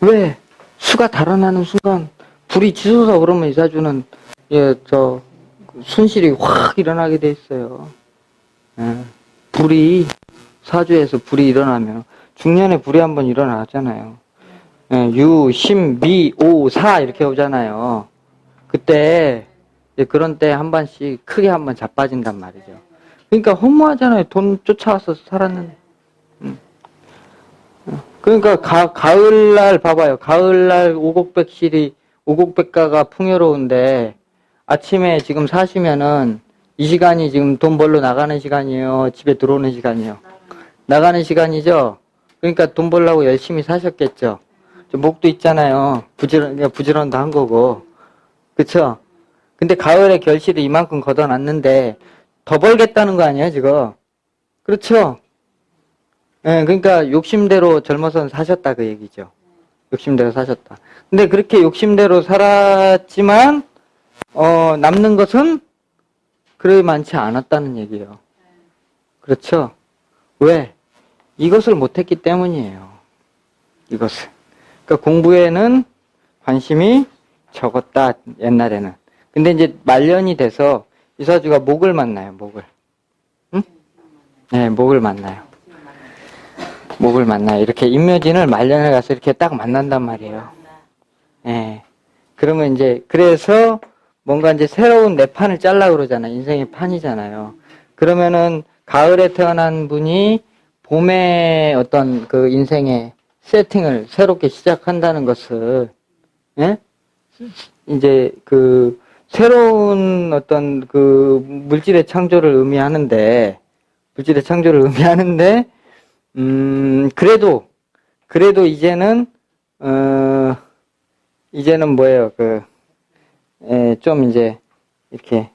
왜? 수가 달아나는 순간 불이 치솟아 오르면 이 사주는 순실이 확 일어나게 돼 있어요. 예. 사주에서 불이 일어나면 중년에 불이 한번 일어나잖아요. 예. 유, 심, 미, 오, 사 이렇게 오잖아요. 그때 그런 때 한 번씩 크게 한번 자빠진단 말이죠. 그러니까 허무하잖아요. 돈 쫓아와서 살았는데. 그러니까 가을날 봐봐요. 가을날 오곡백가가 풍요로운데 아침에 지금 사시면은 이 시간이 지금 돈 벌러 나가는 시간이에요. 집에 들어오는 시간이에요. 나가는 시간이죠. 그러니까 돈 벌려고 열심히 사셨겠죠. 목도 있잖아요. 부지런도 한 거고. 그쵸? 근데 가을에 결실을 이만큼 걷어놨는데 더 벌겠다는 거 아니에요, 지금? 그렇죠? 예, 그러니까 욕심대로 젊어서 사셨다 그 얘기죠. 욕심대로 사셨다. 근데 그렇게 욕심대로 살았지만 남는 것은 그렇게 많지 않았다는 얘기예요. 그렇죠? 왜? 이것을 못했기 때문이에요. 이것을. 그러니까 공부에는 관심이 적었다, 옛날에는. 근데 이제 말년이 돼서 이 사주가 목을 만나요, 목을. 응? 네, 목을 만나요. 목을 만나요. 이렇게 임묘진을 말년에 가서 이렇게 딱 만난단 말이에요. 예. 그러면 이제, 그래서 뭔가 이제 새로운 내 판을 짜려고 그러잖아요. 인생의 판이잖아요. 그러면은 가을에 태어난 분이 봄에 어떤 그 인생의 세팅을 새롭게 시작한다는 것을, 예? 이제 그 새로운 어떤 그 물질의 창조를 의미하는데, 그래도 이제는 뭐예요, 좀 이제, 이렇게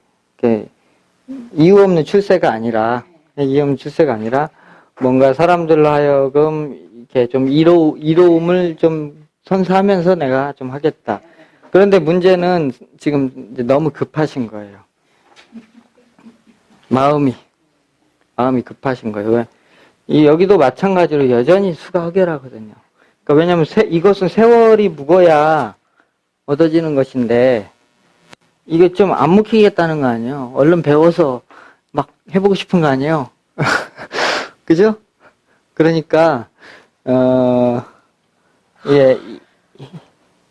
이유 없는 출세가 아니라, 뭔가 사람들로 하여금, 이렇게 좀 이로움을 좀 선사하면서 내가 좀 하겠다. 그런데 문제는 지금 이제 너무 급하신 거예요. 마음이 급하신 거예요. 왜? 여기도 마찬가지로 여전히 수가 허결하거든요. 그러니까 왜냐면 이것은 세월이 묵어야 얻어지는 것인데, 이게 좀 안 묵히겠다는 거 아니에요? 얼른 배워서 막 해보고 싶은 거 아니에요? 그죠? 그러니까, 예,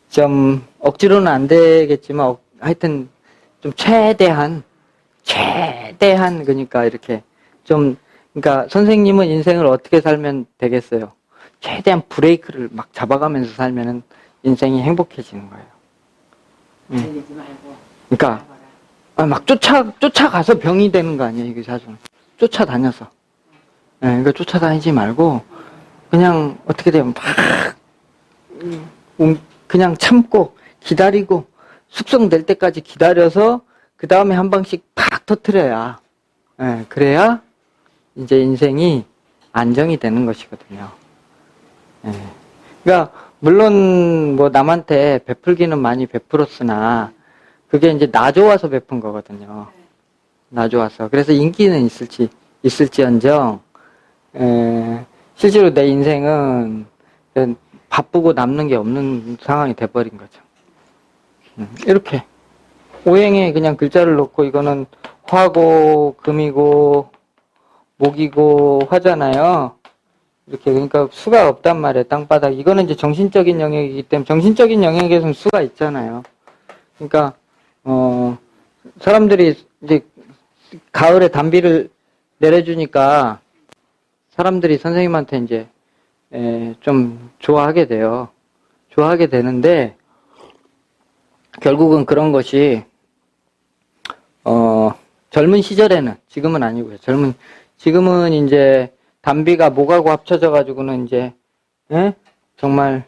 좀, 억지로는 안 되겠지만, 하여튼, 좀 최대한, 그러니까 이렇게, 좀, 그러니까 선생님은 인생을 어떻게 살면 되겠어요? 최대한 브레이크를 막 잡아가면서 살면은 인생이 행복해지는 거예요. 달리지 말고. 그러니까, 막 쫓아가서 병이 되는 거 아니에요, 이게 사실은. 쫓아다녀서. 네, 그러니까 쫓아다니지 말고, 그냥, 어떻게 되면 그냥 참고, 기다리고, 숙성될 때까지 기다려서, 그 다음에 한 방씩 팍 터트려야, 예, 그래야, 이제 인생이 안정이 되는 것이거든요. 예. 그러니까, 물론, 뭐, 남한테 베풀기는 많이 베풀었으나, 그게 이제 나 좋아서 베푼 거거든요. 나 좋아서. 그래서 인기는 있을지언정, 실제로 내 인생은 바쁘고 남는 게 없는 상황이 돼버린 거죠. 이렇게. 오행에 그냥 글자를 놓고 이거는 화고, 금이고, 목이고, 화잖아요. 이렇게. 그러니까 수가 없단 말이에요, 땅바닥. 이거는 이제 정신적인 영역이기 때문에, 정신적인 영역에서는 수가 있잖아요. 그러니까, 사람들이 이제 가을에 단비를 내려주니까 사람들이 선생님한테 이제 좀 좋아하게 돼요. 좋아하게 되는데 결국은 그런 것이 젊은 시절에는, 지금은 아니고요. 지금은 이제 단비가 목하고 합쳐져 가지고는 이제 정말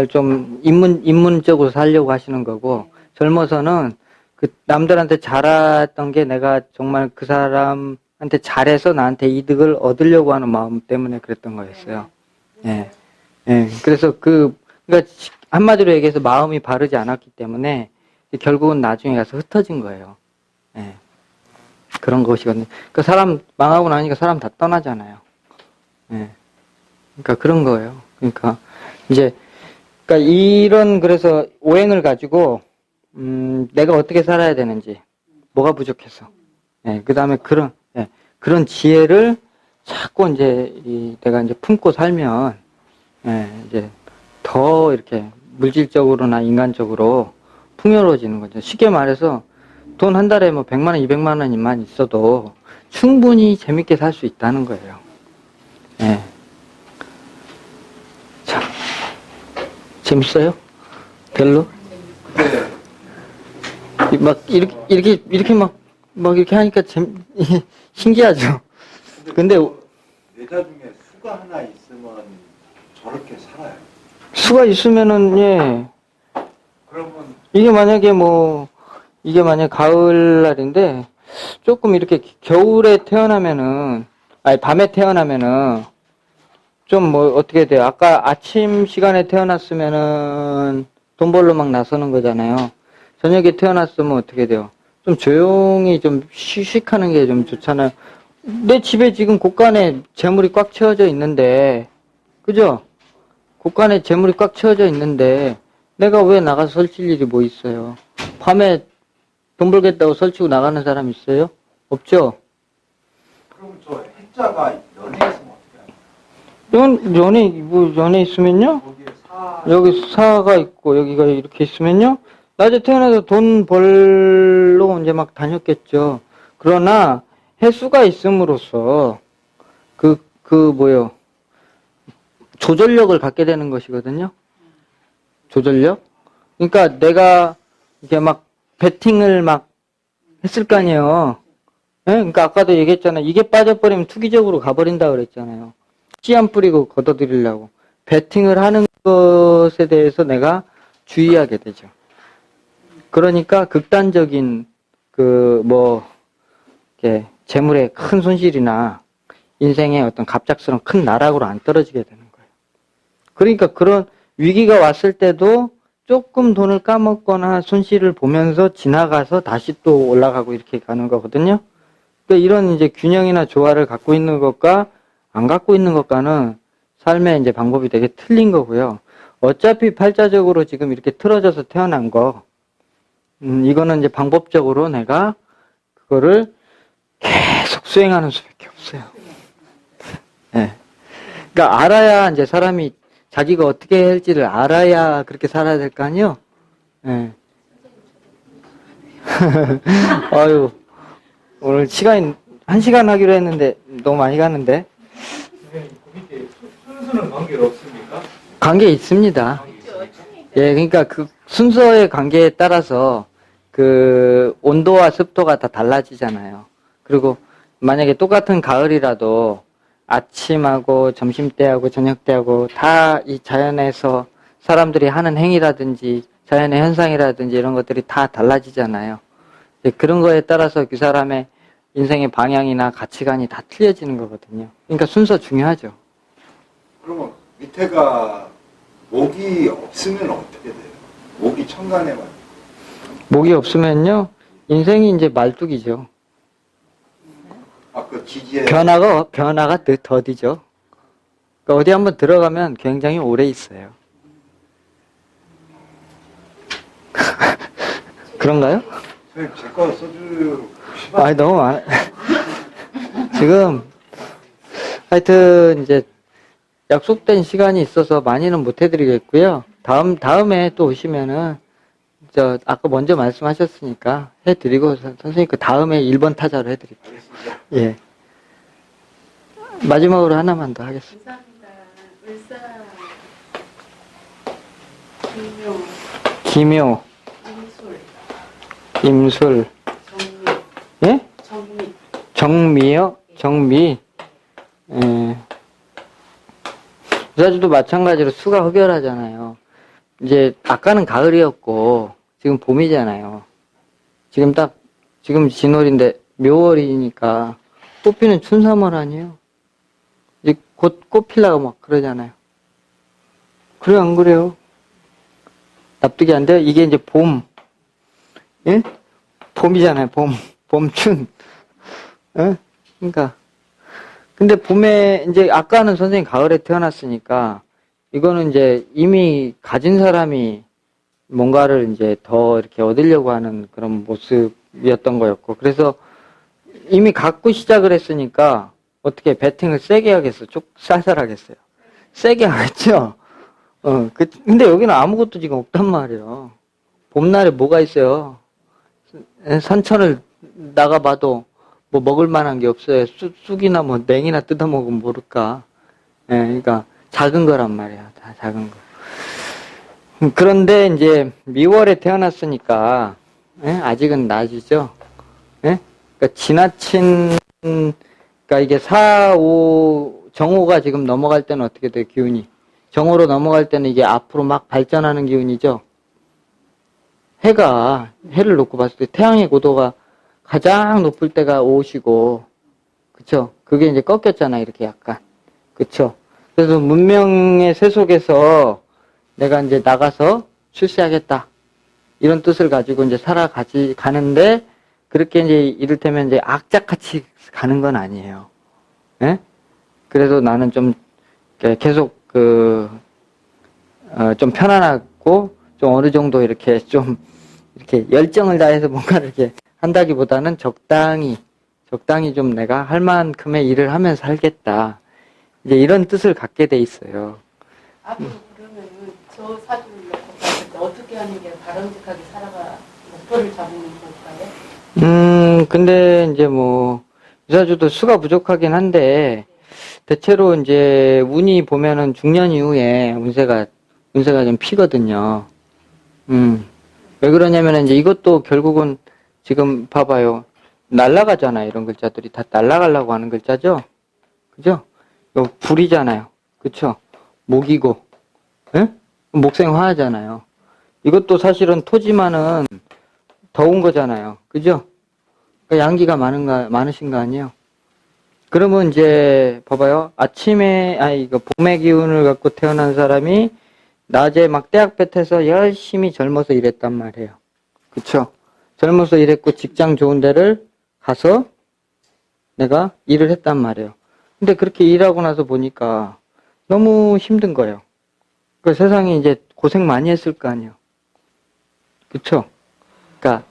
좀 인문적으로 살려고 하시는 거고, 젊어서는 그 남들한테 잘했던 게 내가 정말 그 사람한테 잘해서 나한테 이득을 얻으려고 하는 마음 때문에 그랬던 거였어요. 예. 예. 그래서 그러니까 한마디로 얘기해서 마음이 바르지 않았기 때문에 결국은 나중에 가서 흩어진 거예요. 예. 그런 것이거든요. 그 사람 망하고 나니까 사람 다 떠나잖아요. 예. 그러니까 그런 거예요. 그러니까 이제 그래서 오행을 가지고 내가 어떻게 살아야 되는지, 뭐가 부족해서, 예, 그 다음에 그런 지혜를 자꾸 이제 내가 이제 품고 살면, 예, 이제 더 이렇게 물질적으로나 인간적으로 풍요로워지는 거죠. 쉽게 말해서 돈 한 달에 뭐 100만 원, 200만 원만 있어도 충분히 재밌게 살 수 있다는 거예요. 예. 자, 재밌어요? 별로? 막 이렇게 막 이렇게 하니까 신기하죠. 근데 여자 중에 수가 하나 있으면 저렇게 살아요. 수가 있으면은, 예, 그러면 이게 만약 가을날인데 조금 이렇게 겨울에 태어나면은, 아니 밤에 태어나면은 좀 뭐 어떻게 돼요? 아까 아침 시간에 태어났으면은 돈 벌러 막 나서는 거잖아요. 저녁에 태어났으면 어떻게 돼요? 좀 조용히 좀 휴식하는 게 좀 좋잖아요. 내 집에 지금 곳간에 재물이 꽉 채워져 있는데, 그죠? 곳간에 재물이 꽉 채워져 있는데 내가 왜 나가서 설칠 일이 뭐 있어요? 밤에 돈 벌겠다고 설치고 나가는 사람 있어요? 없죠? 그럼 저 해자가 연애했으면 어떻게 해요? 연애 있으면요? 거기에 사 여기 사가 있고 여기가 이렇게 있으면요? 낮에 태어나서 돈 벌러 이제 막 다녔겠죠. 그러나 해수가 있음으로써 조절력을 갖게 되는 것이거든요. 조절력. 그러니까 내가 이렇게 막 베팅을 막 했을 거 아니에요. 예? 그러니까 아까도 얘기했잖아요. 이게 빠져버리면 투기적으로 가버린다 그랬잖아요. 씨 안 뿌리고 걷어들이려고. 베팅을 하는 것에 대해서 내가 주의하게 되죠. 그러니까 극단적인 이렇게 재물의 큰 손실이나 인생의 어떤 갑작스러운 큰 나락으로 안 떨어지게 되는 거예요. 그러니까 위기가 왔을 때도 조금 돈을 까먹거나 손실을 보면서 지나가서 다시 또 올라가고 이렇게 가는 거거든요. 그러니까 이런 이제 균형이나 조화를 갖고 있는 것과 안 갖고 있는 것과는 삶의 이제 방법이 되게 틀린 거고요. 어차피 팔자적으로 지금 이렇게 틀어져서 태어난 거, 이거는 이제 방법적으로 내가 그거를 계속 수행하는 수밖에 없어요. 네. 그러니까 알아야 이제 사람이 자기가 어떻게 해야 할지를 알아야 그렇게 살아야 될 거 아니에요? 네. 아유, 오늘 시간이 1시간 하기로 했는데 너무 많이 갔는데. 순서는 관계가 없습니까? 관계 있습니다. 예, 그러니까 그 순서의 관계에 따라서 그 온도와 습도가 다 달라지잖아요. 그리고 만약에 똑같은 가을이라도 아침하고 점심때하고 저녁때하고 다 이 자연에서 사람들이 하는 행위라든지 자연의 현상이라든지 이런 것들이 다 달라지잖아요. 그런 거에 따라서 그 사람의 인생의 방향이나 가치관이 다 틀려지는 거거든요. 그러니까 순서 중요하죠. 그러면 밑에가 목이 없으면 어떻게 돼요? 목이 천간에만. 목이 없으면요, 인생이 이제 말뚝이죠. 그 지지에. 변화가 더디죠. 그러니까 어디 한번 들어가면 굉장히 오래 있어요. 그런가요? 선생님, 제 거 써주시면. 아니, 너무 많아. 지금, 하여튼, 이제, 약속된 시간이 있어서 많이는 못 해드리겠고요. 다음에 또 오시면은, 아까 먼저 말씀하셨으니까 해드리고, 선생님 그 다음에 1번 타자로 해드릴게요. 알겠습니다. 예. 마지막으로 하나만 더 하겠습니다. 감사합니다. 울산, 김효, 임술, 정미, 예? 정미. 정미요? 정미. 예. 부사주도 마찬가지로 수가 흡열하잖아요. 이제, 아까는 가을이었고, 지금 봄이잖아요. 지금 진월인데, 묘월이니까, 꽃피는 춘삼월 아니에요? 이제 곧 꽃 피려고 막 그러잖아요. 그래요, 안 그래요? 납득이 안 돼요? 이게 이제 봄. 예? 봄이잖아요, 봄춘. 예? 그러니까. 근데 봄에, 이제 아까는 선생님 가을에 태어났으니까, 이거는 이제 이미 가진 사람이 뭔가를 이제 더 이렇게 얻으려고 하는 그런 모습이었던 거였고, 그래서 이미 갖고 시작을 했으니까, 어떻게 배팅을 세게 하겠어? 쭉 쌀쌀하겠어요. 세게 하겠죠? 근데 여기는 아무것도 지금 없단 말이에요. 봄날에 뭐가 있어요? 산천을 나가봐도 뭐 먹을 만한 게 없어요. 쑥이나 뭐 냉이나 뜯어먹으면 모를까. 예, 그러니까 작은 거란 말이야. 다 작은 거. 그런데 이제 미월에 태어났으니까, 예? 아직은 낮이죠. 예? 그러니까 지나친, 그러니까 이게 4, 5, 정오가 지금 넘어갈 때는 어떻게 돼요, 기운이? 정오로 넘어갈 때는 이게 앞으로 막 발전하는 기운이죠. 해를 놓고 봤을 때 태양의 고도가 가장 높을 때가 5시고, 그쵸? 그게 이제 꺾였잖아, 이렇게 약간. 그쵸? 그래서 문명의 세속에서 내가 이제 나가서 출세하겠다. 이런 뜻을 가지고 이제 가는데, 그렇게 이제 이를테면 이제 악착같이 가는 건 아니에요. 예? 그래도 나는 좀 계속 좀 편안하고 좀 어느 정도 이렇게 좀 이렇게 열정을 다해서 뭔가를 이렇게 한다기보다는 적당히 좀 내가 할 만큼의 일을 하면서 살겠다. 이제 이런 뜻을 갖게 돼 있어요. 앞으로 그러면은 저 사주를 놓고 봤을 때 어떻게 하는 게 바람직하게 살아가 목표를 잡는 걸까요? 근데 이제 뭐 유사주도 수가 부족하긴 한데 대체로 이제 운이 보면은 중년 이후에 운세가 좀 피거든요. 왜 그러냐면은 이제 이것도 결국은 지금 봐봐요. 날아가잖아. 이런 글자들이 다 날아가려고 하는 글자죠. 그죠? 이거 불이잖아요. 그쵸? 목이고, 예? 목생화하잖아요. 이것도 사실은 토지만은 더운 거잖아요. 그죠? 그러니까 양기가 많으신 거 아니에요? 그러면 이제, 봐봐요. 봄의 기운을 갖고 태어난 사람이 낮에 막 대학볕에서 열심히 젊어서 일했단 말이에요. 그쵸? 젊어서 일했고 직장 좋은 데를 가서 내가 일을 했단 말이에요. 근데 그렇게 일하고 나서 보니까 너무 힘든 거예요. 그 세상에 이제 고생 많이 했을 거 아니에요. 그쵸? 그러니까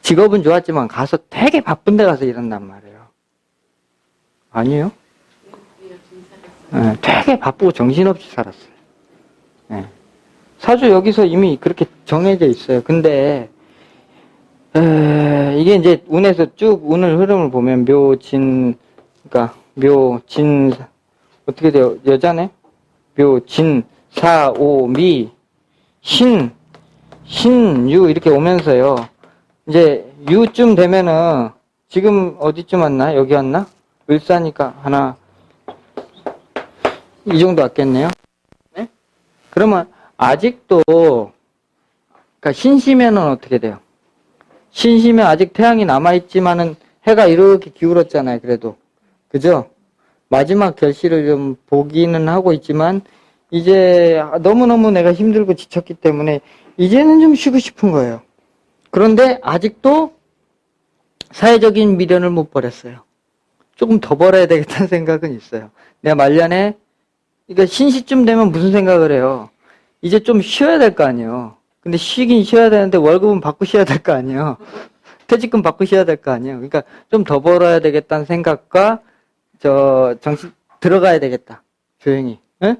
직업은 좋았지만 가서 되게 바쁜 데 가서 일한단 말이에요. 아니에요? 되게 바쁘고 정신없이 살았어요. 사주 여기서 이미 그렇게 정해져 있어요. 근데 이게 이제 운에서 쭉 운을 흐름을 보면 묘진, 그러니까 묘진 어떻게 돼요? 여자네? 묘진 사오미 신유 이렇게 오면서요. 이제 유쯤 되면은 지금 어디쯤 왔나? 여기 왔나? 을사니까 하나 이 정도 왔겠네요. 네? 그러면 아직도 그러니까 신시면은 어떻게 돼요? 신시면 아직 태양이 남아있지만은 해가 이렇게 기울었잖아요. 그래도 그죠? 마지막 결실을 좀 보기는 하고 있지만 이제 너무너무 내가 힘들고 지쳤기 때문에 이제는 좀 쉬고 싶은 거예요. 그런데 아직도 사회적인 미련을 못 버렸어요. 조금 더 벌어야 되겠다는 생각은 있어요. 내가 말년에 그러니까 신시쯤 되면 무슨 생각을 해요? 이제 좀 쉬어야 될 거 아니에요. 근데 쉬긴 쉬어야 되는데 월급은 받고 쉬어야 될 거 아니에요. 퇴직금 받고 쉬어야 될 거 아니에요. 그러니까 좀 더 벌어야 되겠다는 생각과 정신 들어가야 되겠다. 조용히. 에?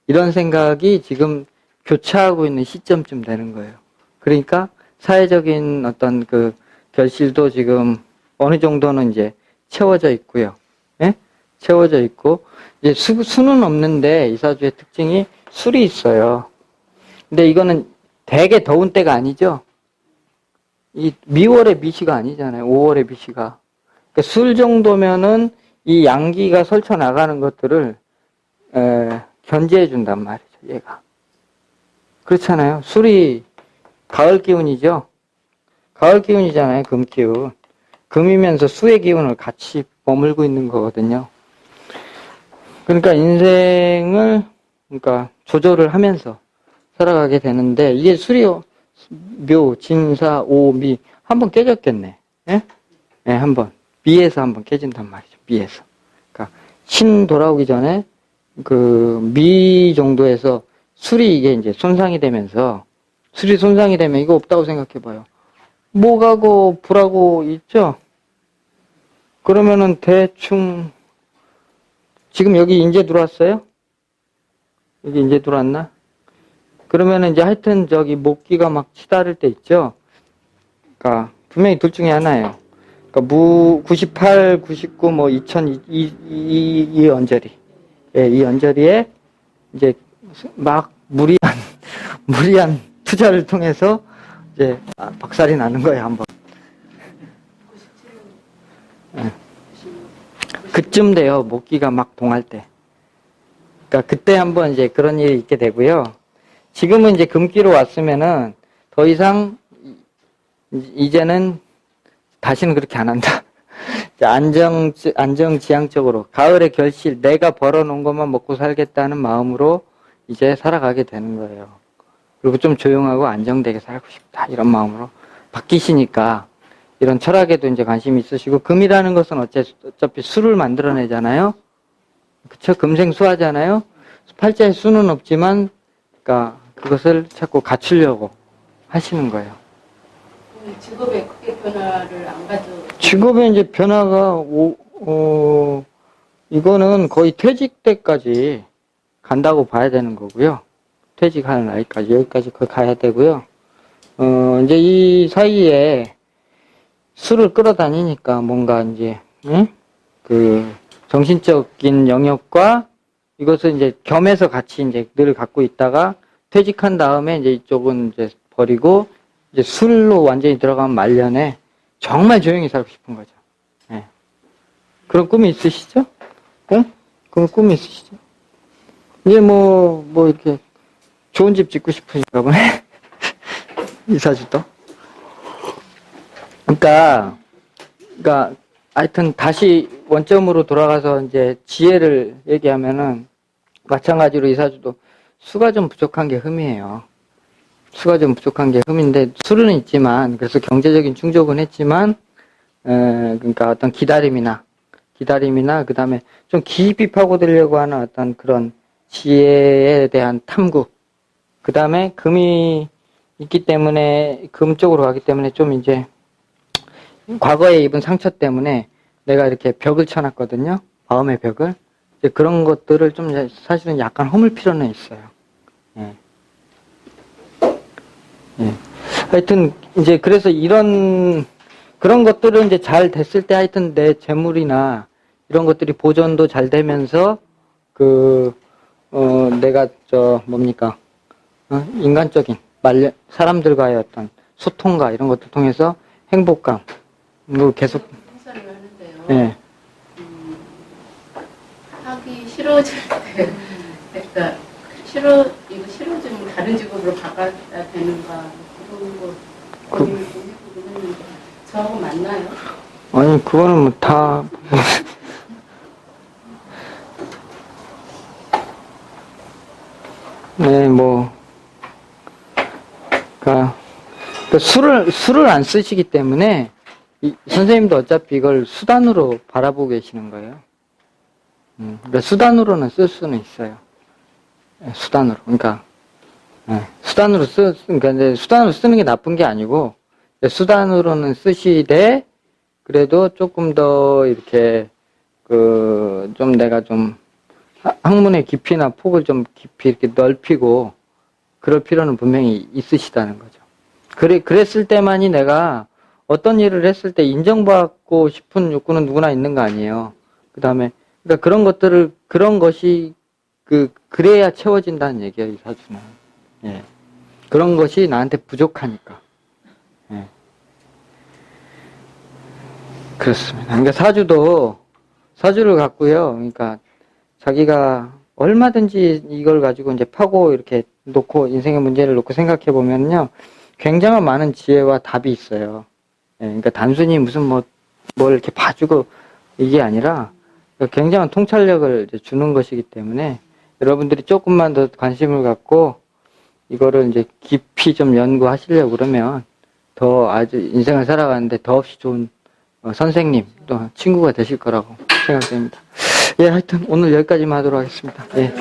이런 생각이 지금 교차하고 있는 시점쯤 되는 거예요. 그러니까 사회적인 어떤 그 결실도 지금 어느 정도는 이제 채워져 있고요. 예? 채워져 있고 이제 수는 없는데 이 사주의 특징이 술이 있어요. 근데 이거는 되게 더운 때가 아니죠. 이 미월의 미시가 아니잖아요. 5월의 미시가. 그러니까 술 정도면은 이 양기가 설쳐 나가는 것들을 견제해 준단 말이죠. 얘가. 그렇잖아요. 술이 가을 기운이죠. 가을 기운이잖아요. 금 기운. 금이면서 수의 기운을 같이 머물고 있는 거거든요. 그러니까 인생을 그러니까 조절을 하면서 살아가게 되는데 이게 술이 묘, 진사, 오, 미 한번 깨졌겠네. 예? 예, 한번 미에서 한번 깨진단 말이죠. 미에서. 그러니까 신 돌아오기 전에 그 미 정도에서 술이 이게 이제 손상이 되면서 술이 손상이 되면 이거 없다고 생각해 봐요. 목하고 불하고 있죠? 그러면은 대충 지금 여기 인제 들어왔어요? 여기 인제 들어왔나? 그러면은 이제 하여튼 저기 목기가 막 치다를 때 있죠? 그러니까 분명히 둘 중에 하나예요. 그러니까 98, 99, 뭐 2000, 이 언저리. 예, 이 언저리에 이제 막 무리한 투자를 통해서 이제 박살이 나는 거예요, 한번. 예. 그쯤 돼요, 목기가 막 동할 때. 그러니까 그때 한번 이제 그런 일이 있게 되고요. 지금은 이제 금기로 왔으면은 더 이상 이제는 다시는 그렇게 안 한다. 안정지향적으로 가을의 결실, 내가 벌어놓은 것만 먹고 살겠다는 마음으로 이제 살아가게 되는 거예요. 그리고 좀 조용하고 안정되게 살고 싶다 이런 마음으로 바뀌시니까 이런 철학에도 이제 관심이 있으시고 금이라는 것은 어차피 수를 만들어내잖아요. 그쵸? 금생수하잖아요. 팔자에 수는 없지만 그러니까 그것을 자꾸 갖추려고 하시는 거예요. 직업에 크게 변화를 안 가져. 직업에 이제 변화가 이거는 거의 퇴직 때까지 간다고 봐야 되는 거고요. 퇴직하는 나이까지 여기까지 거의 가야 되고요. 이제 이 사이에 술을 끌어다니니까 뭔가 이제 그 정신적인 영역과 이것을 이제 겸해서 같이 이제 늘 갖고 있다가 퇴직한 다음에 이제 이쪽은 이제 버리고 이제 술로 완전히 들어가면 말년에 정말 조용히 살고 싶은 거죠. 네. 그런 꿈이 있으시죠? 꿈? 그런 꿈이 있으시죠? 이제 뭐 이렇게 좋은 집 짓고 싶으신가 보네. 이사주도. 그러니까 하여튼 다시 원점으로 돌아가서 이제 지혜를 얘기하면은 마찬가지로 이사주도 수가 좀 부족한 게 흠이에요. 수가 좀 부족한 게 흠인데, 수는 있지만, 그래서 경제적인 충족은 했지만, 그러니까 어떤 기다림이나, 그 다음에 좀 깊이 파고들려고 하는 어떤 그런 지혜에 대한 탐구, 그 다음에 금이 있기 때문에, 금 쪽으로 가기 때문에 좀 이제, 과거에 입은 상처 때문에 내가 이렇게 벽을 쳐놨거든요. 마음의 벽을. 이제 그런 것들을 좀 사실은 약간 허물 필요는 있어요. 예. 예. 하여튼, 이제 그래서 그런 것들은 이제 잘 됐을 때 하여튼 내 재물이나 이런 것들이 보존도 잘 되면서 내가 인간적인 사람들과의 어떤 소통과 이런 것들 통해서 행복감, 이거 계속, 행사를 하는데요. 예. 하기 싫어질 때, 그러니까 이거 싫어지면 다른 직업으로 바꿔야 되는가 이런 거 고민을 좀 해보긴 했는데 저하고 맞나요? 아니, 그거는 뭐 다, 네, 뭐, 술을 안 쓰시기 때문에, 선생님도 어차피 이걸 수단으로 바라보고 계시는 거예요. 그러니까 수단으로는 쓸 수는 있어요. 예, 수단으로. 그러니까, 예, 그러니까 이제 수단으로 쓰는 게 나쁜 게 아니고, 수단으로는 쓰시되, 그래도 조금 더 이렇게, 좀 내가 좀, 학문의 깊이나 폭을 좀 깊이 이렇게 넓히고, 그럴 필요는 분명히 있으시다는 거죠. 그랬을 때만이 내가 어떤 일을 했을 때 인정받고 싶은 욕구는 누구나 있는 거 아니에요. 그 다음에, 그러니까 그런 것이, 그래야 채워진다는 얘기예요, 이 사주는. 예. 그런 것이 나한테 부족하니까. 예. 그렇습니다. 그러니까 사주를 갖고요. 그러니까 자기가 얼마든지 이걸 가지고 이제 파고 이렇게 놓고 인생의 문제를 놓고 생각해 보면요. 굉장한 많은 지혜와 답이 있어요. 예. 그러니까 단순히 무슨 뭘 이렇게 봐주고 이게 아니라 굉장한 통찰력을 이제 주는 것이기 때문에 여러분들이 조금만 더 관심을 갖고 이거를 이제 깊이 좀 연구하시려고 그러면 더 아주 인생을 살아가는데 더없이 좋은 선생님 또 친구가 되실 거라고 생각됩니다. 예, 하여튼 오늘 여기까지만 하도록 하겠습니다. 예.